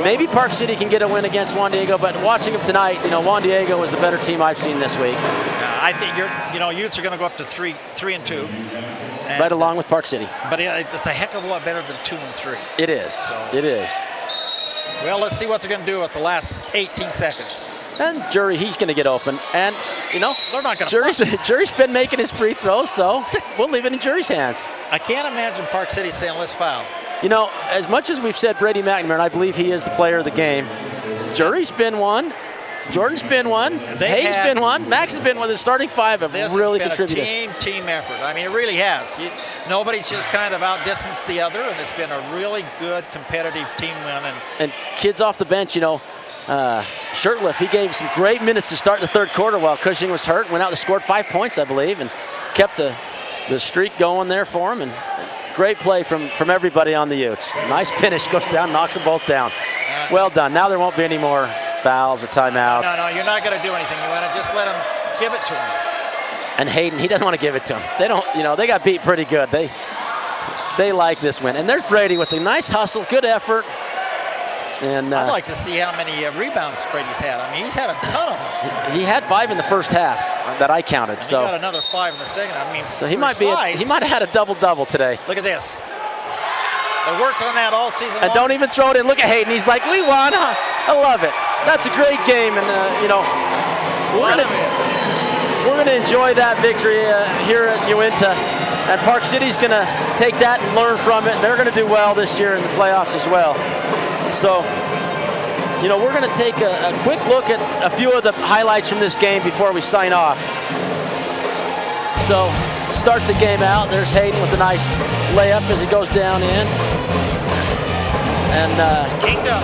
Speaker 2: Maybe Park City can get a win against Juan Diego, but watching them tonight, Juan Diego was the better team I've seen this week.
Speaker 3: I think Utes are going to go up to 3-2,
Speaker 2: right along with Park City.
Speaker 3: But it's a heck of a lot better than 2-3.
Speaker 2: It is. It is.
Speaker 3: Well, let's see what they're going to do with the last 18 seconds.
Speaker 2: And Jury, he's going to get open, and
Speaker 3: they're not going to.
Speaker 2: Jury's been making his free throws, so we'll leave it in Jury's hands.
Speaker 3: I can't imagine Park City saying, "Let's foul."
Speaker 2: As much as we've said Brady McNamara, and I believe he is the player of the game, Jury's been one, Jordan's been one, Hayden's been one, Max has been one. The starting five have really contributed.
Speaker 3: This has been a team effort. I mean, it really has. Nobody's just kind of outdistanced the other, and it's been a really good competitive team win.
Speaker 2: And kids off the bench, Shirtliff, he gave some great minutes to start the third quarter while Cushing was hurt. Went out and scored 5 points, I believe, and kept the streak going there for him. And great play from everybody on the Utes. Nice finish, goes down, knocks them both down. Well done. Now there won't be any more fouls or timeouts.
Speaker 3: No, you're not going to do anything. You want to just let him give it to him.
Speaker 2: And Hayden, he doesn't want to give it to him. They don't, they got beat pretty good. They like this win. And there's Brady with a nice hustle, good effort. And
Speaker 3: I'd like to see how many rebounds Brady's had. I mean, he's had a ton of them.
Speaker 2: He had 5 in the first half that I counted.
Speaker 3: And
Speaker 2: so
Speaker 3: he got another 5 in the second. I mean,
Speaker 2: so he might have had a double-double today.
Speaker 3: Look at this. They worked on that all season long.
Speaker 2: And don't even throw it in. Look at Hayden. He's like, we won. I love it. That's a great game, and we're gonna enjoy that victory here at Uintah. And Park City's gonna take that and learn from it. And they're gonna do well this year in the playoffs as well. So, we're going to take a quick look at a few of the highlights from this game before we sign off. So, to start the game out, there's Hayden with a nice layup as he goes down in. And
Speaker 3: Kingdom.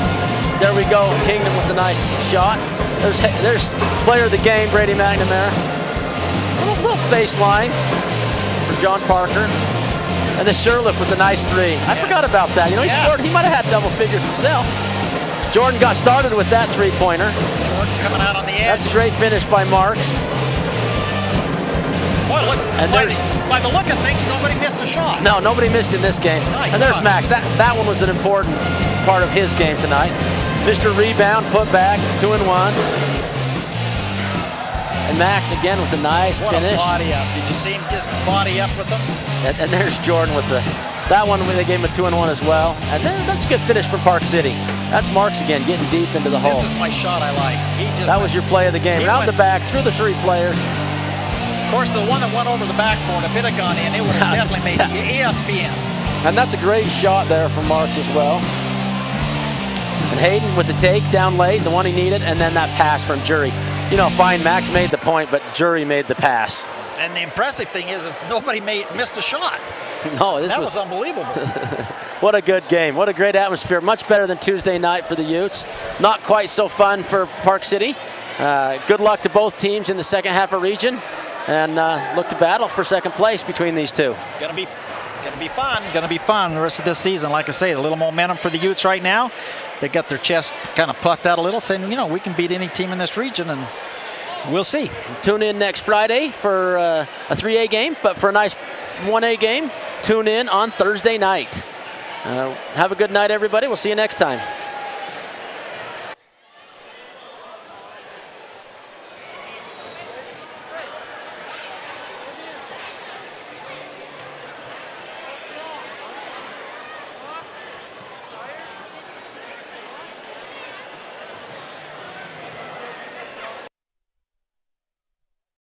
Speaker 2: There we go, Kingdom with a nice shot. There's player of the game, Brady McNamara. A little baseline for John Parker. And the Shirtliff with a nice 3. I forgot about that. He scored. He might have had double figures himself. Jordan got started with that 3-pointer.
Speaker 3: Jordan coming out on the edge.
Speaker 2: That's a great finish by Marks.
Speaker 3: Boy, look, by the look of things, nobody missed a shot.
Speaker 2: No, nobody missed in this game. And there's Max. That one was an important part of his game tonight. Mr. Rebound, put back, 2-1. And Max again with a nice finish.
Speaker 3: What a body up. Did you see him just body up with them?
Speaker 2: And there's Jordan with that one where they gave him a 2-1 as well. And then that's a good finish from Park City. That's Marks again, getting deep into the hole.
Speaker 3: This is my shot I like.
Speaker 2: That was your play of the game. Around the back, through the 3 players.
Speaker 3: Of course, the one that went over the backboard, if it had gone in, it would have definitely made ESPN.
Speaker 2: And that's a great shot there from Marks as well. And Hayden with the take down late, the one he needed, and then that pass from Jury. Fine, Max made the point, but Jury made the pass.
Speaker 3: And the impressive thing is nobody missed a shot.
Speaker 2: No,
Speaker 3: that was unbelievable.
Speaker 2: What a good game. What a great atmosphere. Much better than Tuesday night for the Utes. Not quite so fun for Park City. Good luck to both teams in the second half of region. And look to battle for second place between these two.
Speaker 3: Gonna be Going to be fun the rest of this season. Like I say, a little momentum for the Utes right now. They got their chest kind of puffed out a little, saying, you know, we can beat any team in this region, and we'll see.
Speaker 2: Tune in next Friday for a 3A game, but for a nice 1A game, tune in on Thursday night. Have a good night, everybody. We'll see you next time.